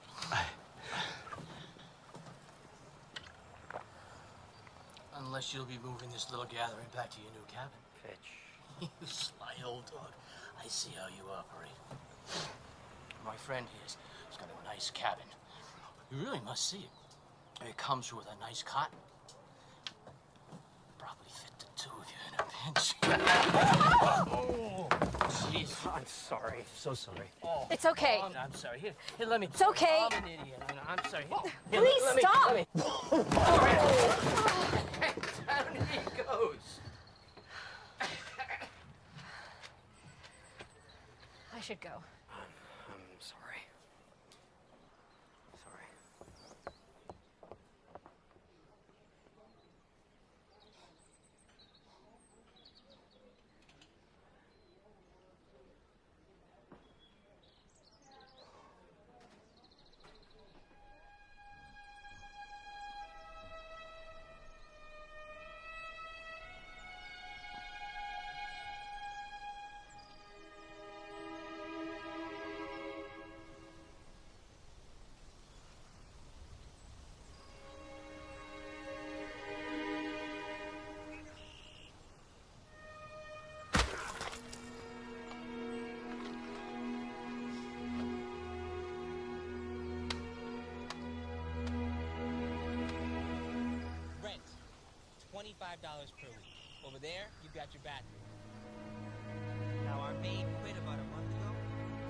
Unless you'll be moving this little gathering back to your new cabin. Fitch. You sly old dog. I see how you operate. My friend here's got a nice cabin. You really must see it. It comes with a nice cot. Probably fit the two of you in a pinch. Oh, jeez. I'm sorry. So sorry. Oh. It's okay. Oh, I'm sorry. Here, let me. It's okay. I'm an idiot. I'm sorry. Here, Please let me, stop. Let me. Down he goes. I should go. I'm sorry. Sorry. $25 per week. Over there, you got your bathroom. Now, our maid quit about a month ago,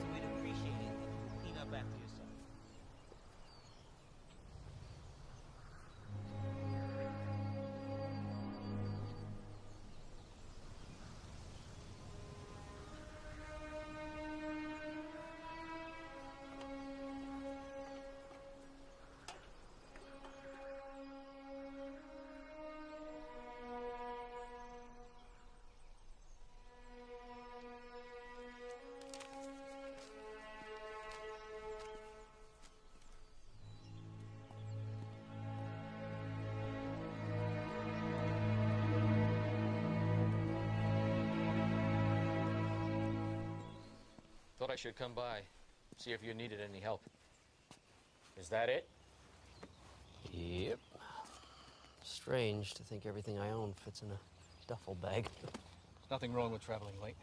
so we'd appreciate it if you clean up after yourself. Thought I should come by, see if you needed any help. Is that it? Yep. Strange to think everything I own fits in a duffel bag. There's nothing wrong with traveling late.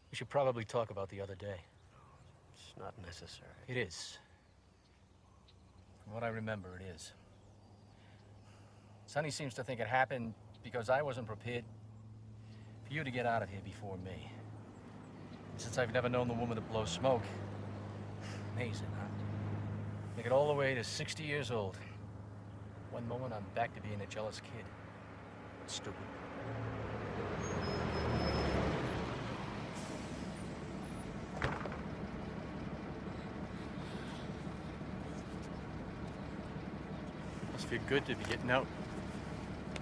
We should probably talk about the other day. It's not necessary. It is. From what I remember, it is. Sonny seems to think it happened because I wasn't prepared for you to get out of here before me. Since I've never known the woman to blow smoke. Amazing, huh? Make it all the way to 60 years old. One moment, I'm back to being a jealous kid. Stupid. Must feel good to be getting out.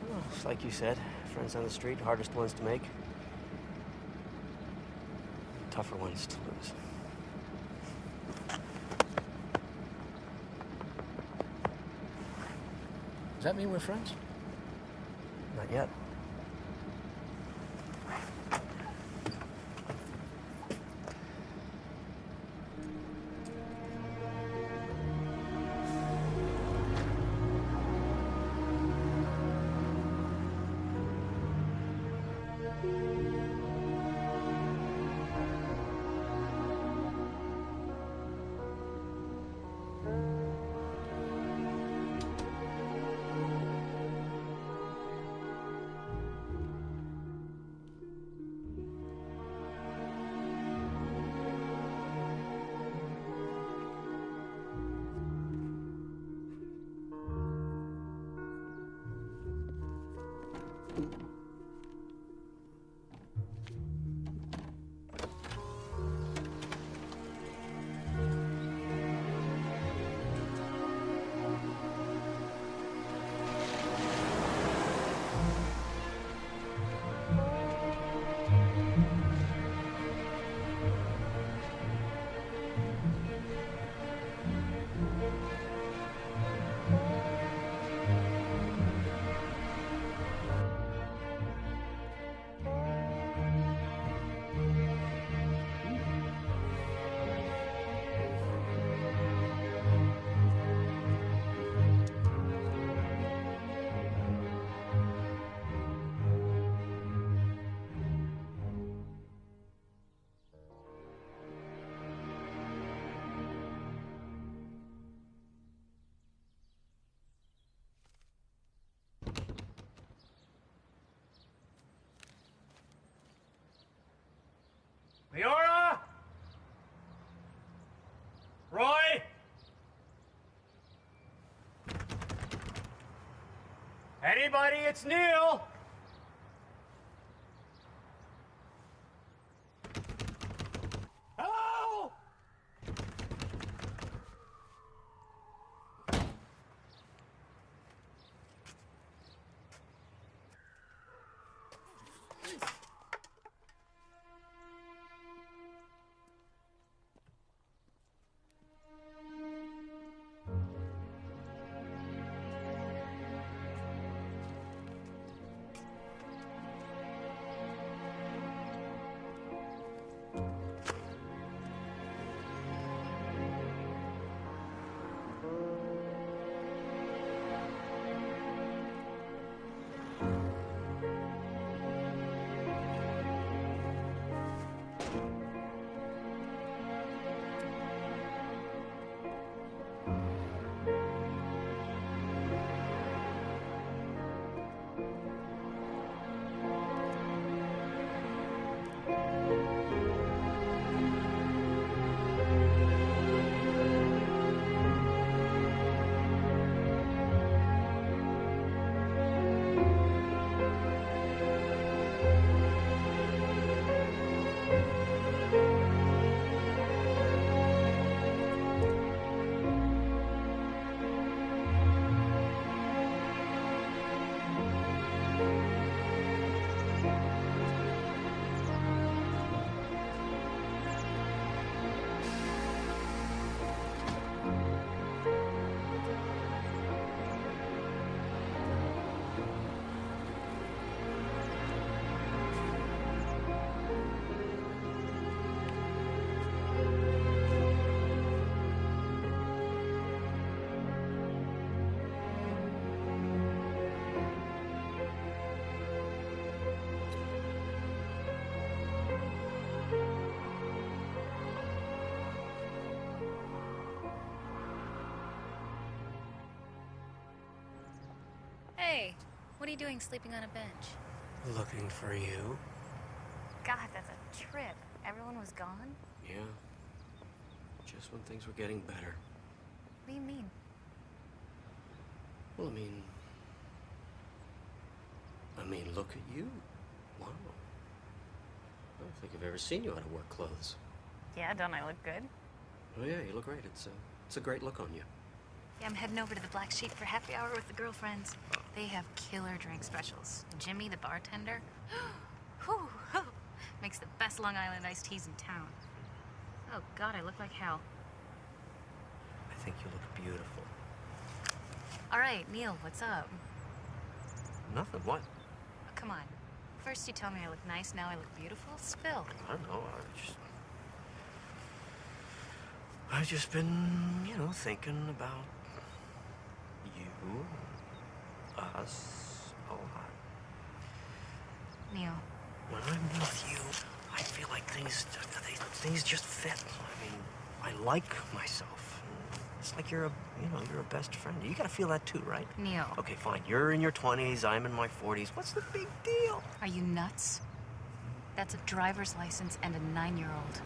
Well, it's like you said, friends on the street, hardest ones to make. Tougher ones to lose. that mean we're friends? Not yet. Leora? Roy? Anybody? It's Neale. Hello? Hey, what are you doing sleeping on a bench? Looking for you. God, that's a trip. Everyone was gone? Yeah. Just when things were getting better. What do you mean? Well, I mean, look at you. Wow. I don't think I've ever seen you out of work clothes. Yeah, don't I look good? Oh yeah, you look great. It's a great look on you. Yeah, I'm heading over to the Black Sheep for happy hour with the girlfriends. They have killer drink specials. Jimmy, the bartender, whew, makes the best Long Island iced teas in town. Oh, God, I look like hell. I think you look beautiful. All right, Neale, what's up? Nothing. What? Come on. First you tell me I look nice, now I look beautiful. Spill. I don't know. I've just been, thinking about you, us, a lot. Neale. When I'm with you, I feel like things just fit. I mean, I like myself. It's like you're a best friend. You gotta feel that too, right? Neale. Okay, fine. You're in your 20s, I'm in my 40s. What's the big deal? Are you nuts? That's a driver's license and a 9-year-old.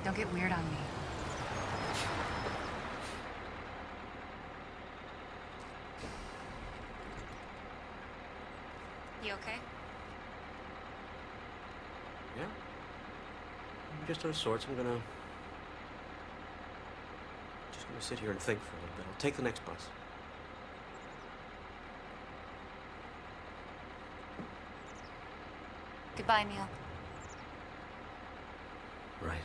Don't get weird on me. You okay? Yeah. I'm just out of sorts. I'm gonna sit here and think for a little bit. I'll take the next bus. Goodbye, Neale. Right.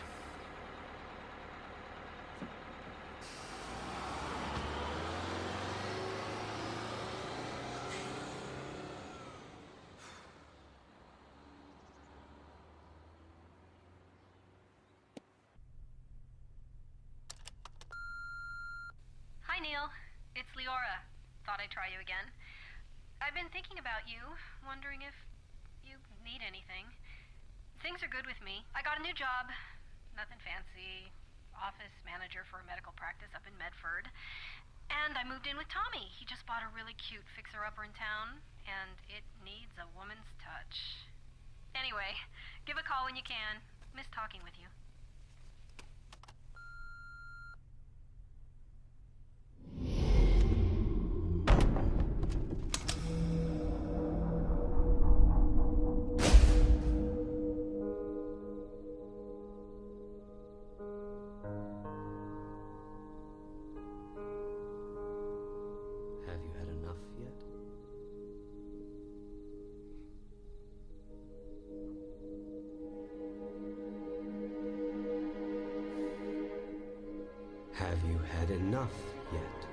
Hi, Neale. It's Leora. Thought I'd try you again. I've been thinking about you, wondering if you need anything. Things are good with me. I got a new job. Nothing fancy. Office manager for a medical practice up in Medford. And I moved in with Tommy. He just bought a really cute fixer-upper in town, and it needs a woman's touch. Anyway, give a call when you can. Miss talking with you. Have you had enough yet? Have you had enough yet?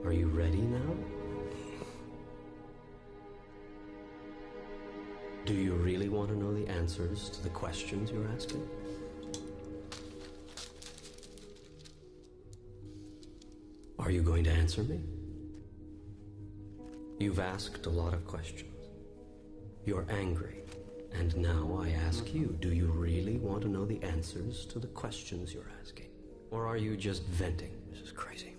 Are you ready now? Do you really want to know the answers to the questions you're asking? Are you going to answer me? You've asked a lot of questions. You're angry. And now I ask you, do you really want to know the answers to the questions you're asking? Or are you just venting? This is crazy.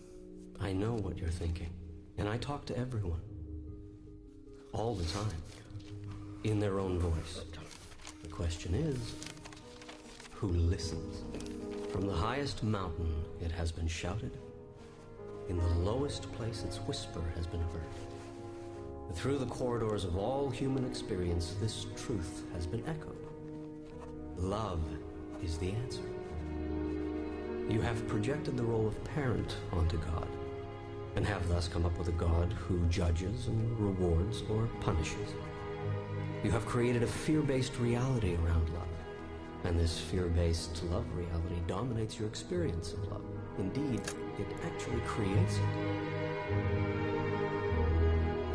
I know what you're thinking. And I talk to everyone. All the time. In their own voice. The question is, who listens? From the highest mountain, it has been shouted. In the lowest place, its whisper has been heard. Through the corridors of all human experience, this truth has been echoed. Love is the answer. You have projected the role of parent onto God, and have thus come up with a God who judges and rewards or punishes. You have created a fear-based reality around love, and this fear-based love reality dominates your experience of love. Indeed, it actually creates it.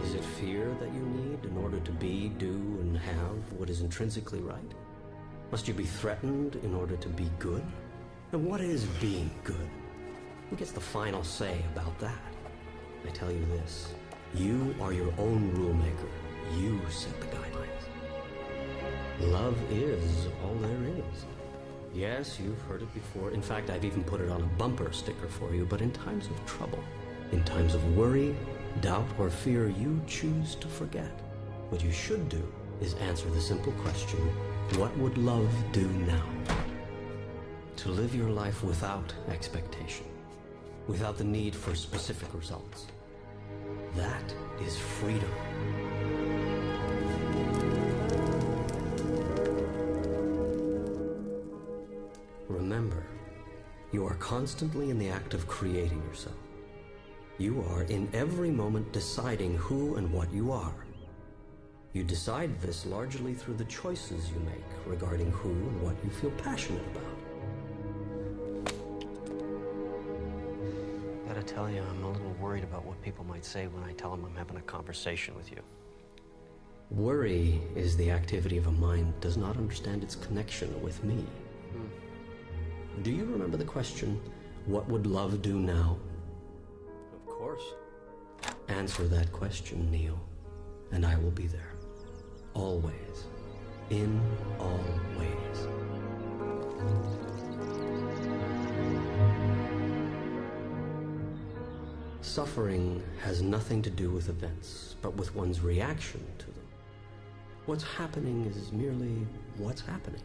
Is it fear that you need in order to be, do, and have what is intrinsically right? Must you be threatened in order to be good? And what is being good? Who gets the final say about that? I tell you this, you are your own rule maker. You set the guidelines. Love is all there is. Yes, you've heard it before. In fact, I've even put it on a bumper sticker for you. But in times of trouble, in times of worry, doubt, or fear, you choose to forget. What you should do is answer the simple question, what would love do now? To live your life without expectation, without the need for specific results. That is freedom. Remember, you are constantly in the act of creating yourself. You are in every moment deciding who and what you are. You decide this largely through the choices you make regarding who and what you feel passionate about. Gotta tell you, I'm a little worried about what people might say when I tell them I'm having a conversation with you. Worry is the activity of a mind that does not understand its connection with me. Do you remember the question, what would love do now? Of course. Answer that question, Neale, and I will be there. Always. In all ways. Suffering has nothing to do with events, but with one's reaction to them. What's happening is merely what's happening.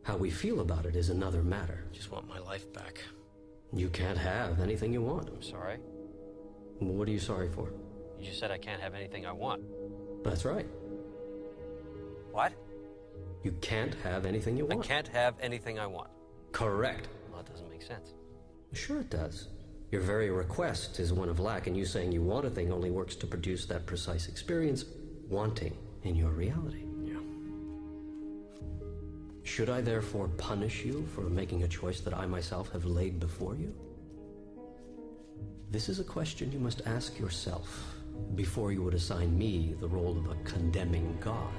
How we feel about it is another matter. Just want my life back. You can't have anything you want. I'm sorry. What are you sorry for? You just said I can't have anything I want. That's right. What? You can't have anything you want. I can't have anything I want. Correct. Well, that doesn't make sense. Sure it does. Your very request is one of lack, and you saying you want a thing only works to produce that precise experience, wanting, in your reality. Yeah. Should I therefore punish you for making a choice that I myself have laid before you? This is a question you must ask yourself before you would assign me the role of a condemning God.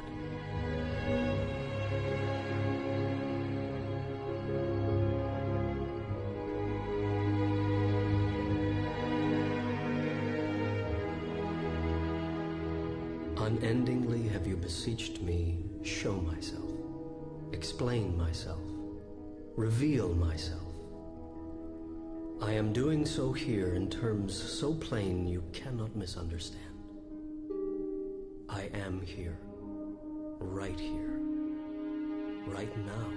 Unendingly have you beseeched me, show myself, explain myself, reveal myself. I am doing so here in terms so plain you cannot misunderstand. I am here, right now.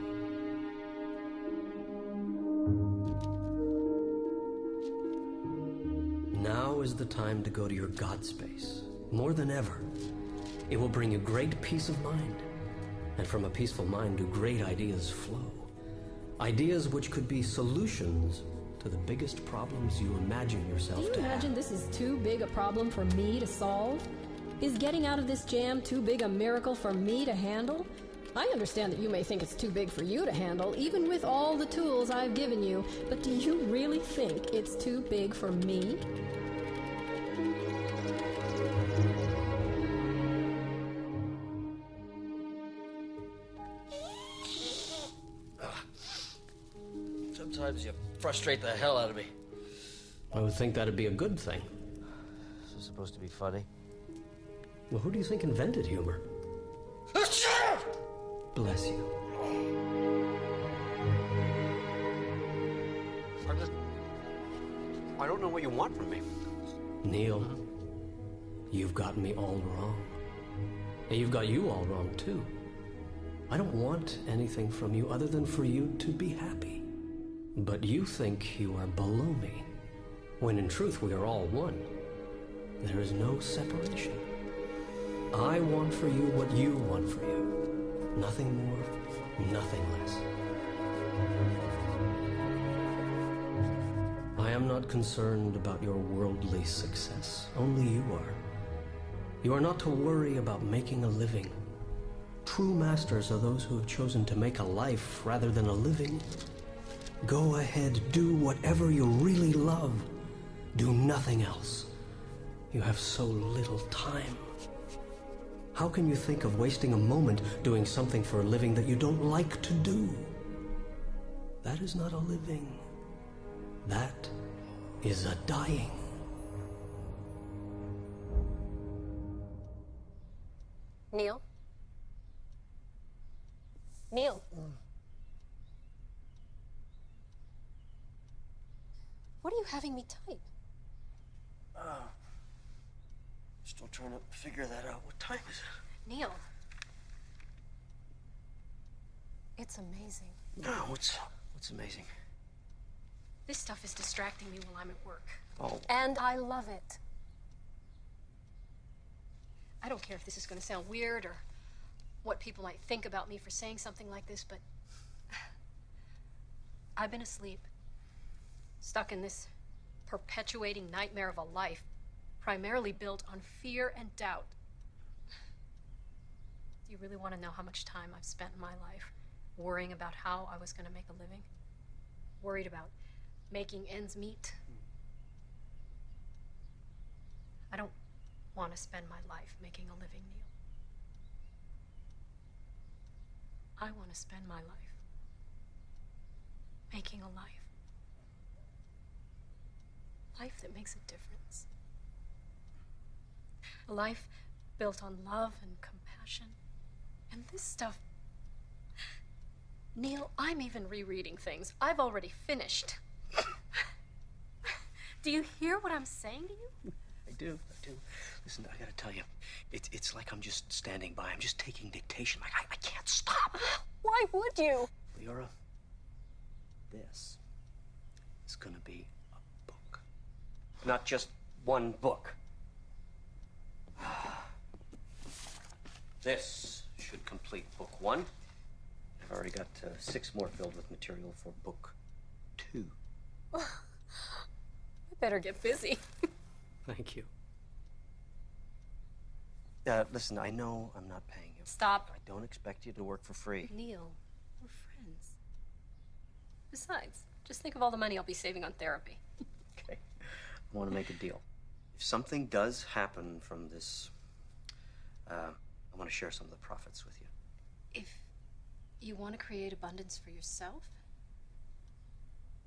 Now is the time to go to your God space, more than ever. It will bring you great peace of mind, and from a peaceful mind do great ideas flow. Ideas which could be solutions to the biggest problems you imagine yourself to have. Do you imagine this is too big a problem for me to solve? Is getting out of this jam too big a miracle for me to handle? I understand that you may think it's too big for you to handle, even with all the tools I've given you, but do you really think it's too big for me? Sometimes you frustrate the hell out of me. I would think that'd be a good thing. This is supposed to be funny. Well, who do you think invented humor? Bless you. I don't know what you want from me. Neale, you've got me all wrong. And you've got you all wrong, too. I don't want anything from you other than for you to be happy. But you think you are below me, when in truth we are all one. There is no separation. I want for you what you want for you. Nothing more, nothing less. I am not concerned about your worldly success. Only you are. You are not to worry about making a living. True masters are those who have chosen to make a life rather than a living. Go ahead, do whatever you really love. Do nothing else. You have so little time. How can you think of wasting a moment doing something for a living that you don't like to do? That is not a living. That is a dying. Neale? Neale? What are you having me type? Still trying to figure that out. What time is it? Neale. It's amazing. No, what's amazing? This stuff is distracting me while I'm at work. Oh. And I love it. I don't care if this is going to sound weird or what people might think about me for saying something like this, but I've been asleep, stuck in this perpetuating nightmare of a life, primarily built on fear and doubt. Do you really want to know how much time I've spent in my life worrying about how I was going to make a living? Worried about making ends meet? I don't want to spend my life making a living, Neale. I want to spend my life making a life. Life that makes a difference. A life built on love and compassion. And this stuff... Neale, I'm even rereading things I've already finished. Do you hear what I'm saying to you? I do. Listen, I gotta tell you, it's like I'm just standing by. I'm just taking dictation. Like, I can't stop. Why would you? Leora, this is gonna be a book. Not just one book. This should complete book 1. I've already got 6 more filled with material for book 2. I better get busy. Thank you. Listen, I know I'm not paying you. Stop. I don't expect you to work for free. Neale, we're friends. Besides, just think of all the money I'll be saving on therapy. Okay. I want to make a deal. If something does happen from this, I want to share some of the profits with you. If you want to create abundance for yourself,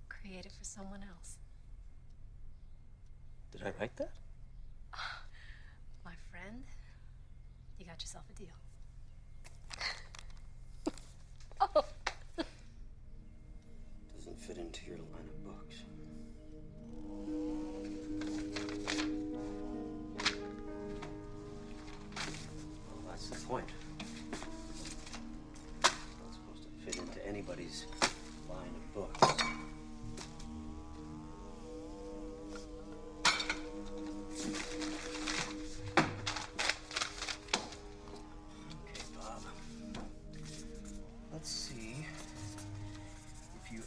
create it for someone else. Did I write that? My friend, you got yourself a deal. Oh. Doesn't fit into your line of books. Well, that's the point. It's not supposed to fit into anybody's line of books.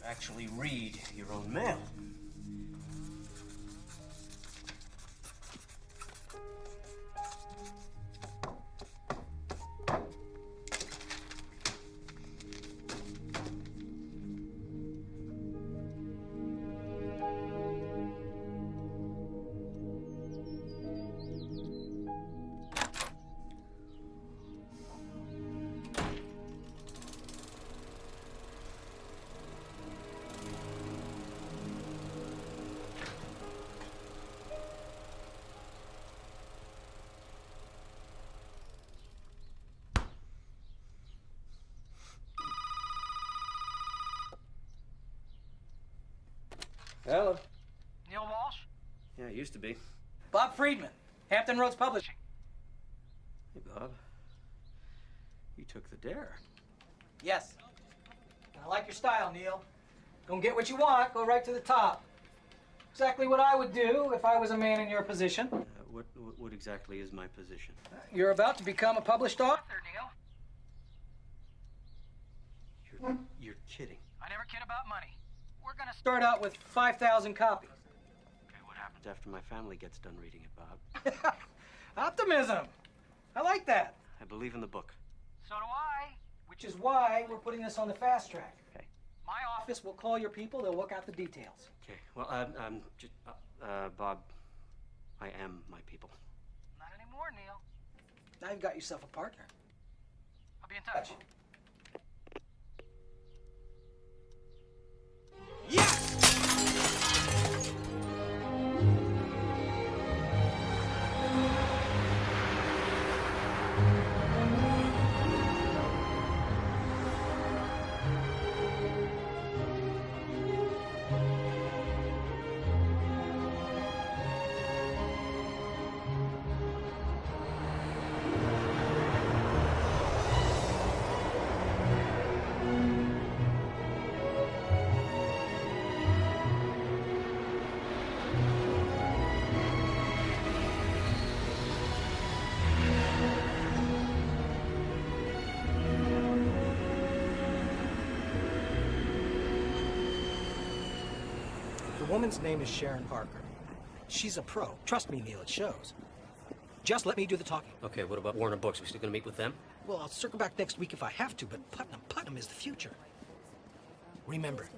Actually read your own mail. Hello. Neale Walsch? Yeah, it used to be. Bob Friedman, Hampton Roads Publishing. Hey, Bob. You took the dare. Yes. I like your style, Neale. Don't get what you want, go right to the top. Exactly what I would do if I was a man in your position. What exactly is my position? You're about to become a published author, Neale. You're kidding. I never kid about money. We're gonna start out with 5,000 copies. Okay, what happens after my family gets done reading it, Bob? Optimism. I like that. I believe in the book. So do I. Which is why we're putting this on the fast track. Okay. My office will call your people. They'll work out the details. Okay. Well, Bob, I am my people. Not anymore, Neale. Now you've got yourself a partner. I'll be in touch. The woman's name is Sharon Parker. She's a pro. Trust me, Neale, it shows. Just let me do the talking. Okay, what about Warner Books? We still gonna meet with them? Well, I'll circle back next week if I have to, but Putnam is the future. Remember,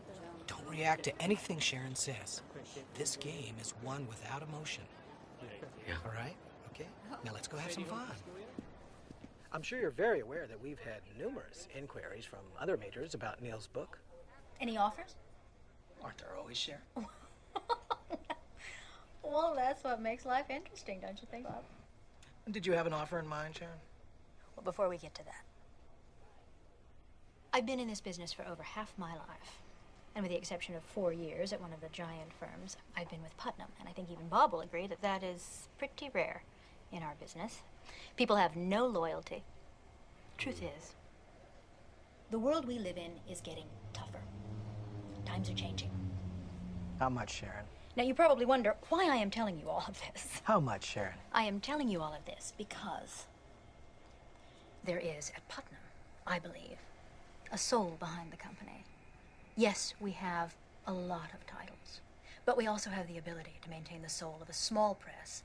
don't react to anything Sharon says. This game is won without emotion. Yeah. All right? Okay? Now let's go have some fun. I'm sure you're very aware that we've had numerous inquiries from other majors about Neale's book. Any offers? Aren't there always, Sharon? Well, that's what makes life interesting, don't you think, Bob? Did you have an offer in mind, Sharon? Well, before we get to that, I've been in this business for over half my life. And with the exception of 4 years at one of the giant firms, I've been with Putnam. And I think even Bob will agree that that is pretty rare in our business. People have no loyalty. Truth is, the world we live in is getting tougher. Times are changing. How much, Sharon? Now, you probably wonder why I am telling you all of this. How much, Sharon? I am telling you all of this because there is at Putnam, I believe, a soul behind the company. Yes, we have a lot of titles, but we also have the ability to maintain the soul of a small press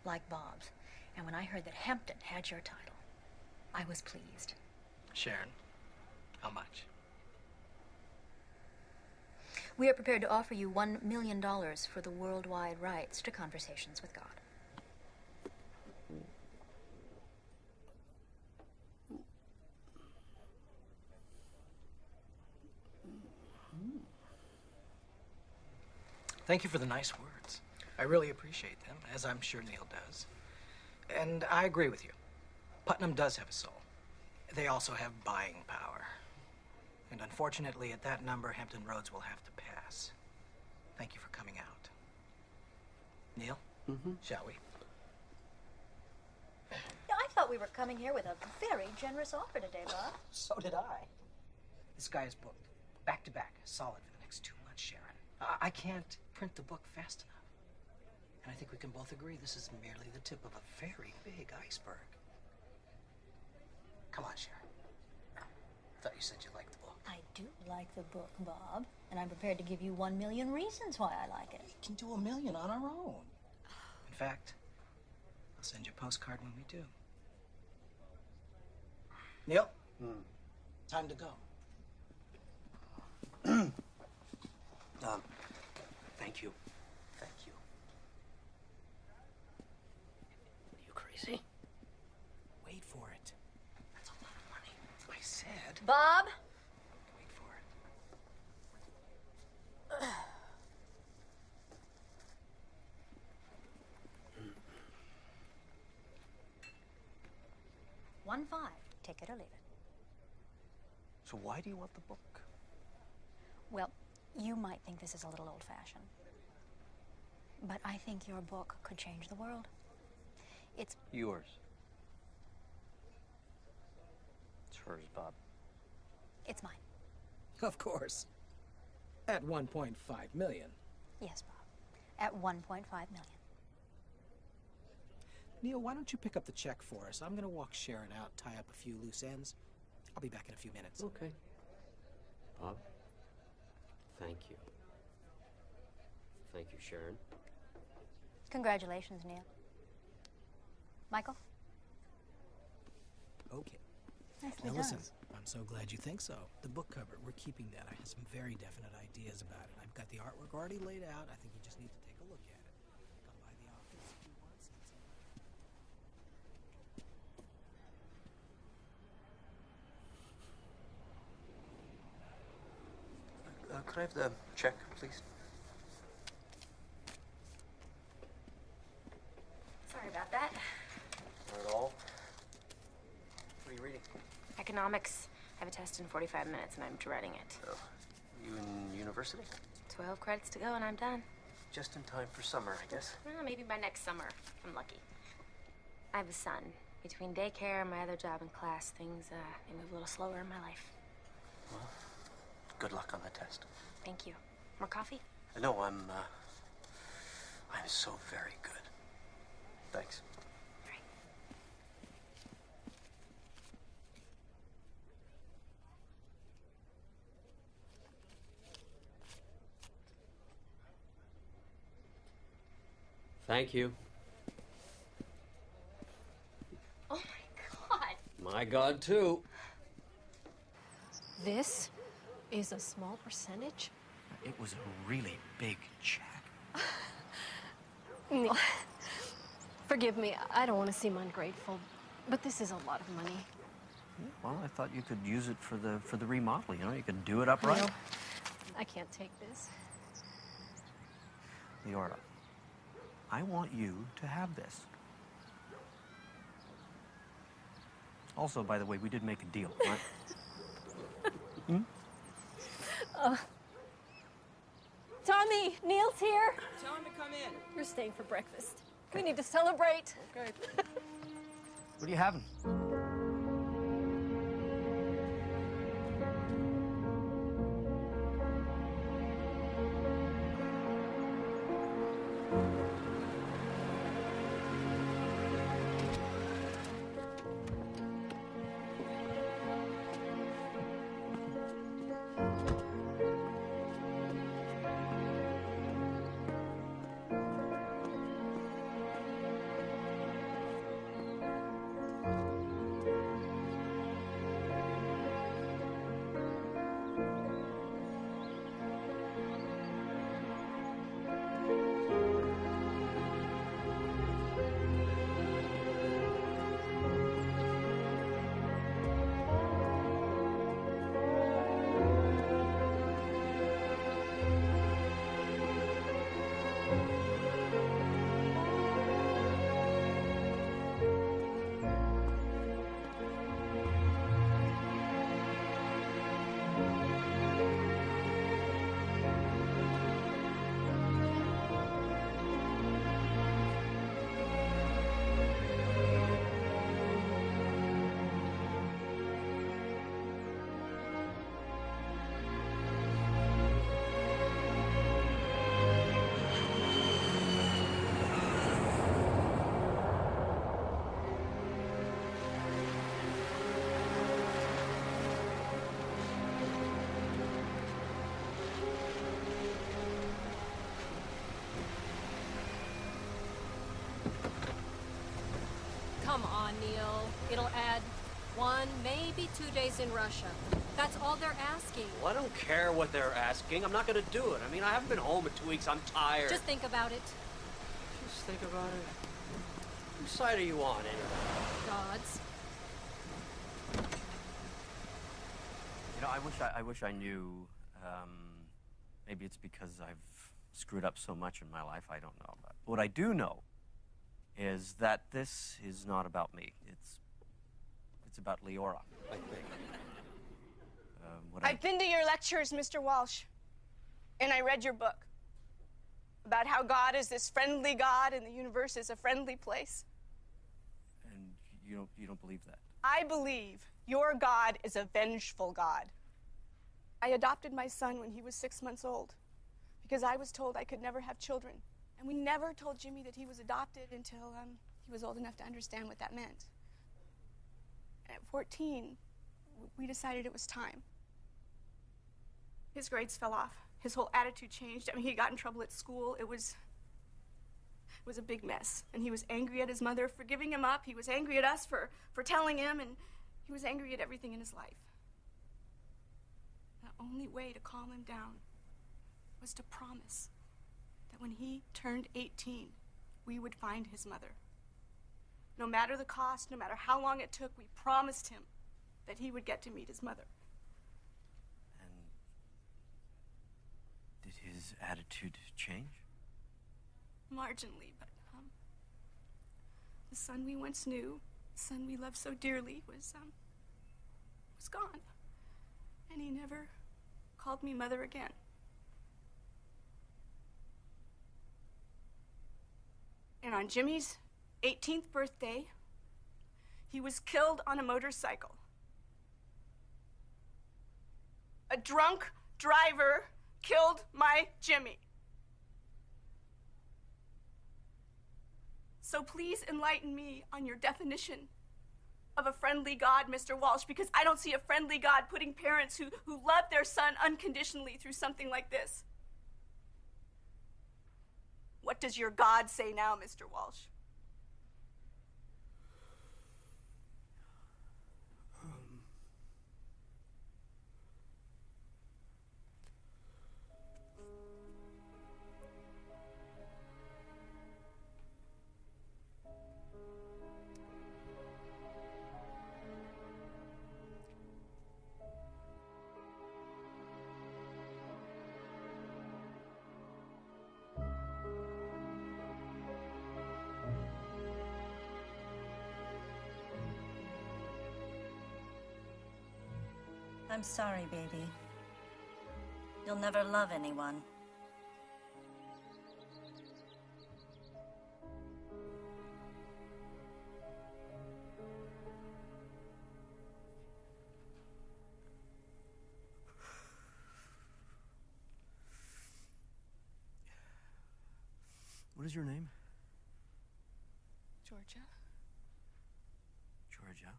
like Bob's. And when I heard that Hampton had your title, I was pleased. Sharon, how much? We are prepared to offer you $1 million for the worldwide rights to Conversations with God. Thank you for the nice words. I really appreciate them, as I'm sure Neale does. And I agree with you. Putnam does have a soul. They also have buying power. And unfortunately, at that number, Hampton Roads will have to pass. Thank you for coming out. Neale, shall we? Yeah, I thought we were coming here with a very generous offer today, Bob. So did I. This guy is booked, back to back, solid for the next 2 months, Sharon. I can't print the book fast enough. And I think we can both agree this is merely the tip of a very big iceberg. Come on, Sharon. I thought you said you liked the book. I do like the book, Bob, and I'm prepared to give you 1 million reasons why I like it. We can do $1 million on our own. In fact, I'll send you a postcard when we do. Neale, time to go. Thank you. Thank you. Are you crazy? Wait for it. That's a lot of money. I said. Bob? Wait for it. 1-5. Take it or leave it. So why do you want the book? Well, you might think this is a little old-fashioned, but I think your book could change the world. It's Yours. It's hers, Bob. It's mine. Of course. At 1.5 million. Yes, Bob. At 1.5 million. Neale, why don't you pick up the check for us? I'm gonna walk Sharon out, tie up a few loose ends. I'll be back in a few minutes. Okay. Bob, thank you. Thank you, Sharon. Congratulations, Neale. Michael? Okay. Nicely Now done. listen, I'm so glad you think so. The book cover, we're keeping that. I have some very definite ideas about it. I've got the artwork already laid out. I think you just need to take a look at it. Come by the office if you want. Could I have the check, please? Sorry about that. Not at all. What are you reading? Economics. I have a test in 45 minutes and I'm dreading it. Oh, you in university? 12 credits to go and I'm done. Just in time for summer, I guess. Well, maybe by next summer. I'm lucky. I have a son. Between daycare and my other job and class, things they move a little slower in my life. Well, good luck on the test. Thank you. More coffee? No, I'm so very good. Thanks. Thank you. Oh my God. My God, too. This is a small percentage? It was a really big check. Neil, forgive me. I don't want to seem ungrateful, but this is a lot of money. Well, I thought you could use it for the remodel, you know? You could do it upright. Neil, I can't take this. Leora, I want you to have this. Also, by the way, we did make a deal, right? Tommy, Neil's here. Tell him to come in. You're staying for breakfast. We need to celebrate. Okay. What are you having? Come on, Neil. It'll add 1, maybe 2 days in Russia. That's all they're asking. Well, I don't care what they're asking. I'm not going to do it. I mean, I haven't been home in 2 weeks. I'm tired. Just think about it. Just think about it. Whose side are you on, anyway? God's. You know, I wish I knew. Maybe it's because I've screwed up so much in my life. I don't know. But what I do know is that this is not about me. It's about Leora, I think. I've been to your lectures, Mr. Walsh, and I read your book about how God is this friendly God and the universe is a friendly place. And you don't believe that? I believe your God is a vengeful God. I adopted my son when he was 6 months old because I was told I could never have children. And we never told Jimmy that he was adopted until he was old enough to understand what that meant. And at 14, we decided it was time. His grades fell off. His whole attitude changed. I mean, he got in trouble at school. It was a big mess. And he was angry at his mother for giving him up. He was angry at us for telling him, and he was angry at everything in his life. The only way to calm him down was to promise that when he turned 18, we would find his mother. No matter the cost, no matter how long it took, we promised him that he would get to meet his mother. And did his attitude change? Marginally, but the son we once knew, the son we loved so dearly, was gone. And he never called me mother again. And on Jimmy's 18th birthday, he was killed on a motorcycle. A drunk driver killed my Jimmy. So please enlighten me on your definition of a friendly God, Mr. Walsh, because I don't see a friendly God putting parents who love their son unconditionally through something like this. What does your God say now, Mr. Walsh? I'm sorry, baby. You'll never love anyone. What is your name? Georgia. Georgia.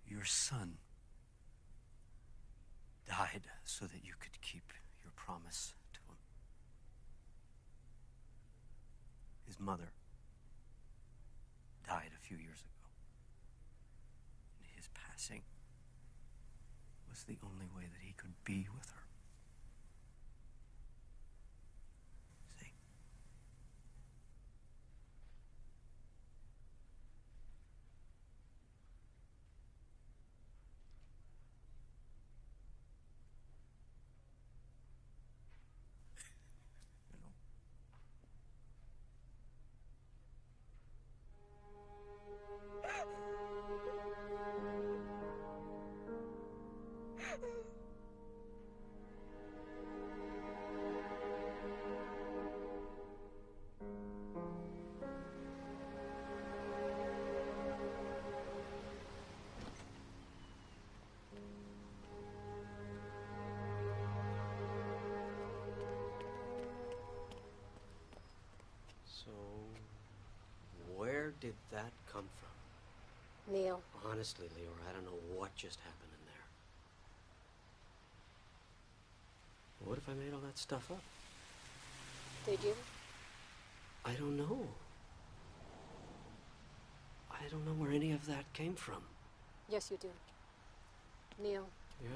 Your son died so that you could keep your promise to him. His mother died a few years ago. And his passing was the only way that he could be with her. See? So, where did that come from? Neale. Honestly, Leora, I don't know what just happened in there. What if I made all that stuff up? Did you? I don't know. I don't know where any of that came from. Yes, you do. Neale. Yeah?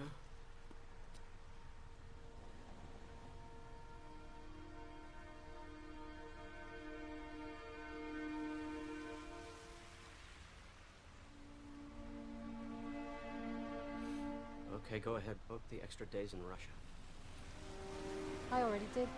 Okay, go ahead. Book the extra days in Russia. I already did.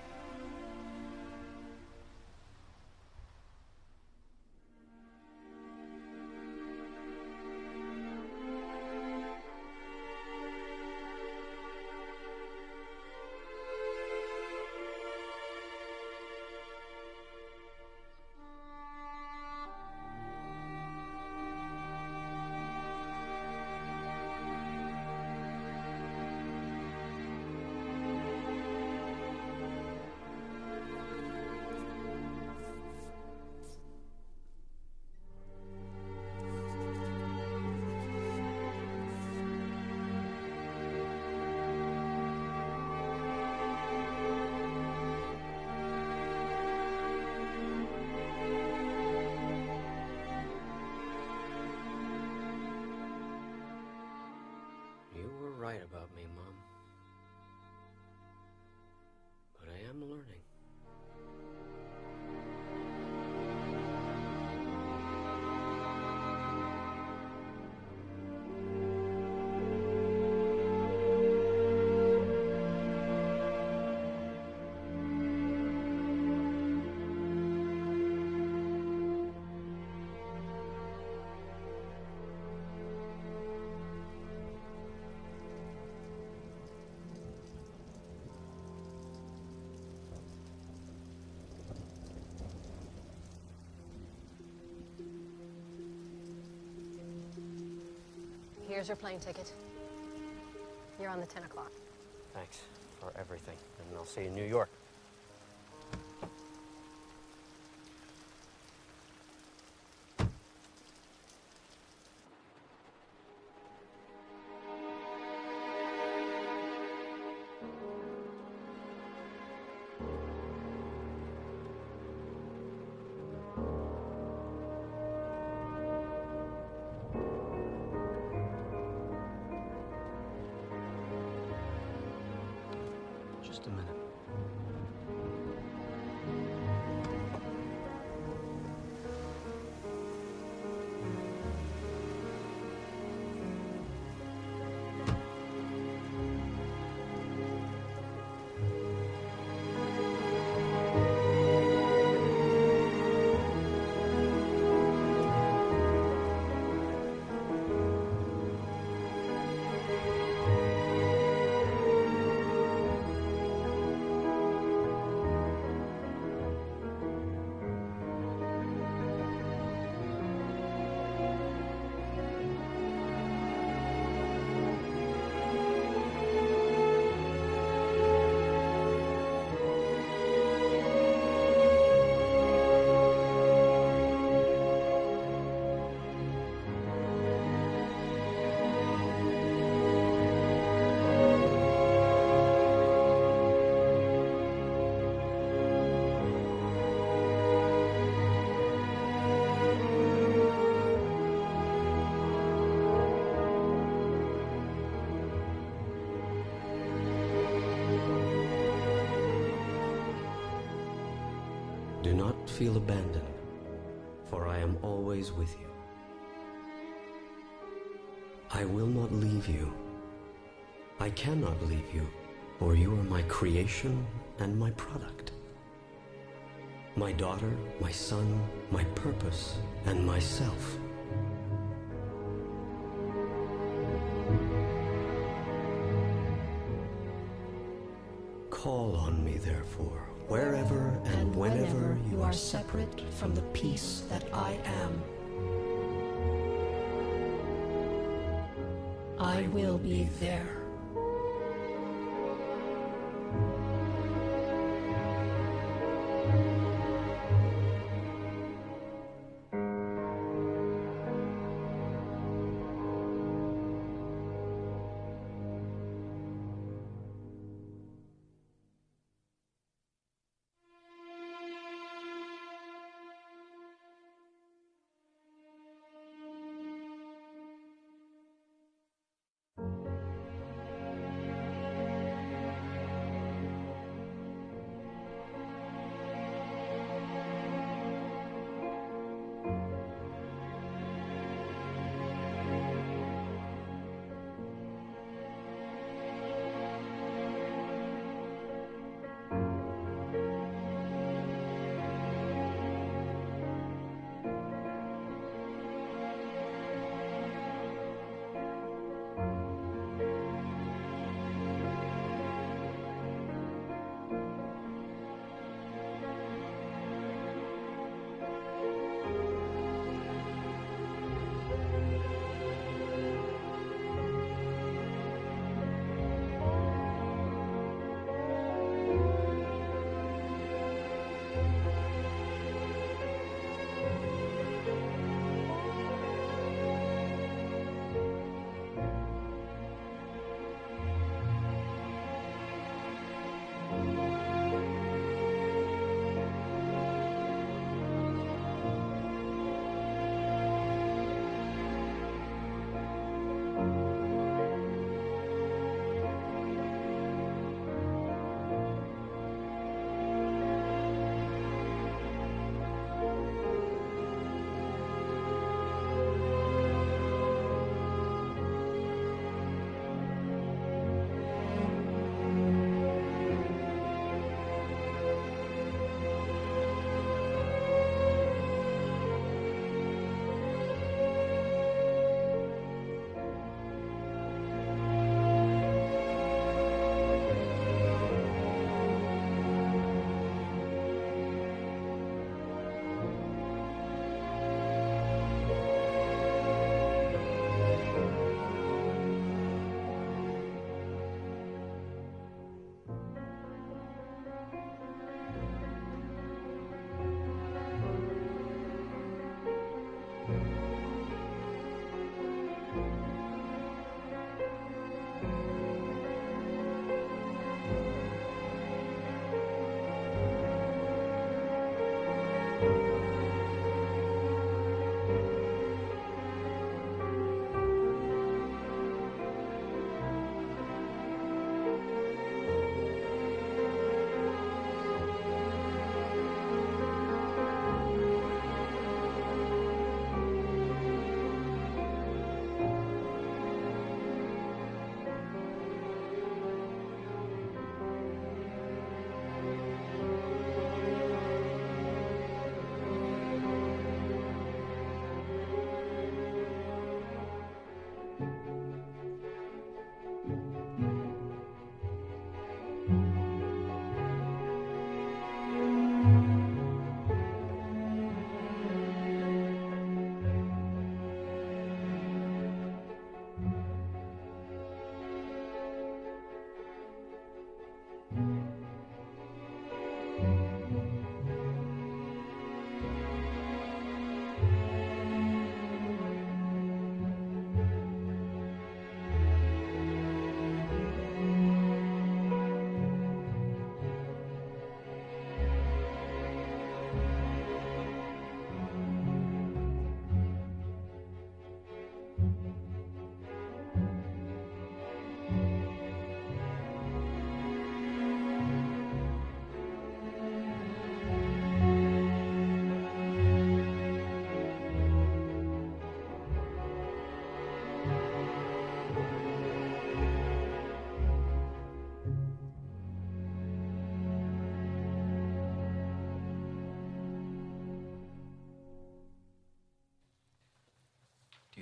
Right about me, Mom. But I am learning. Here's your plane ticket. You're on the 10 o'clock. Thanks for everything, and I'll see you in New York. Just a minute. feel abandoned, for I am always with you. I will not leave you. I cannot leave you, for you are my creation and my product. My daughter, my son, my purpose, and myself. Call on me, therefore, wherever and whenever you are separate from the peace that I am. I will be there.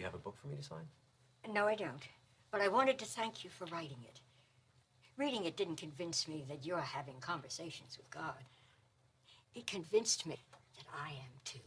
have a book for me to sign? No, I don't. But I wanted to thank you for writing it. Reading it didn't convince me that you're having conversations with God. It convinced me that I am too.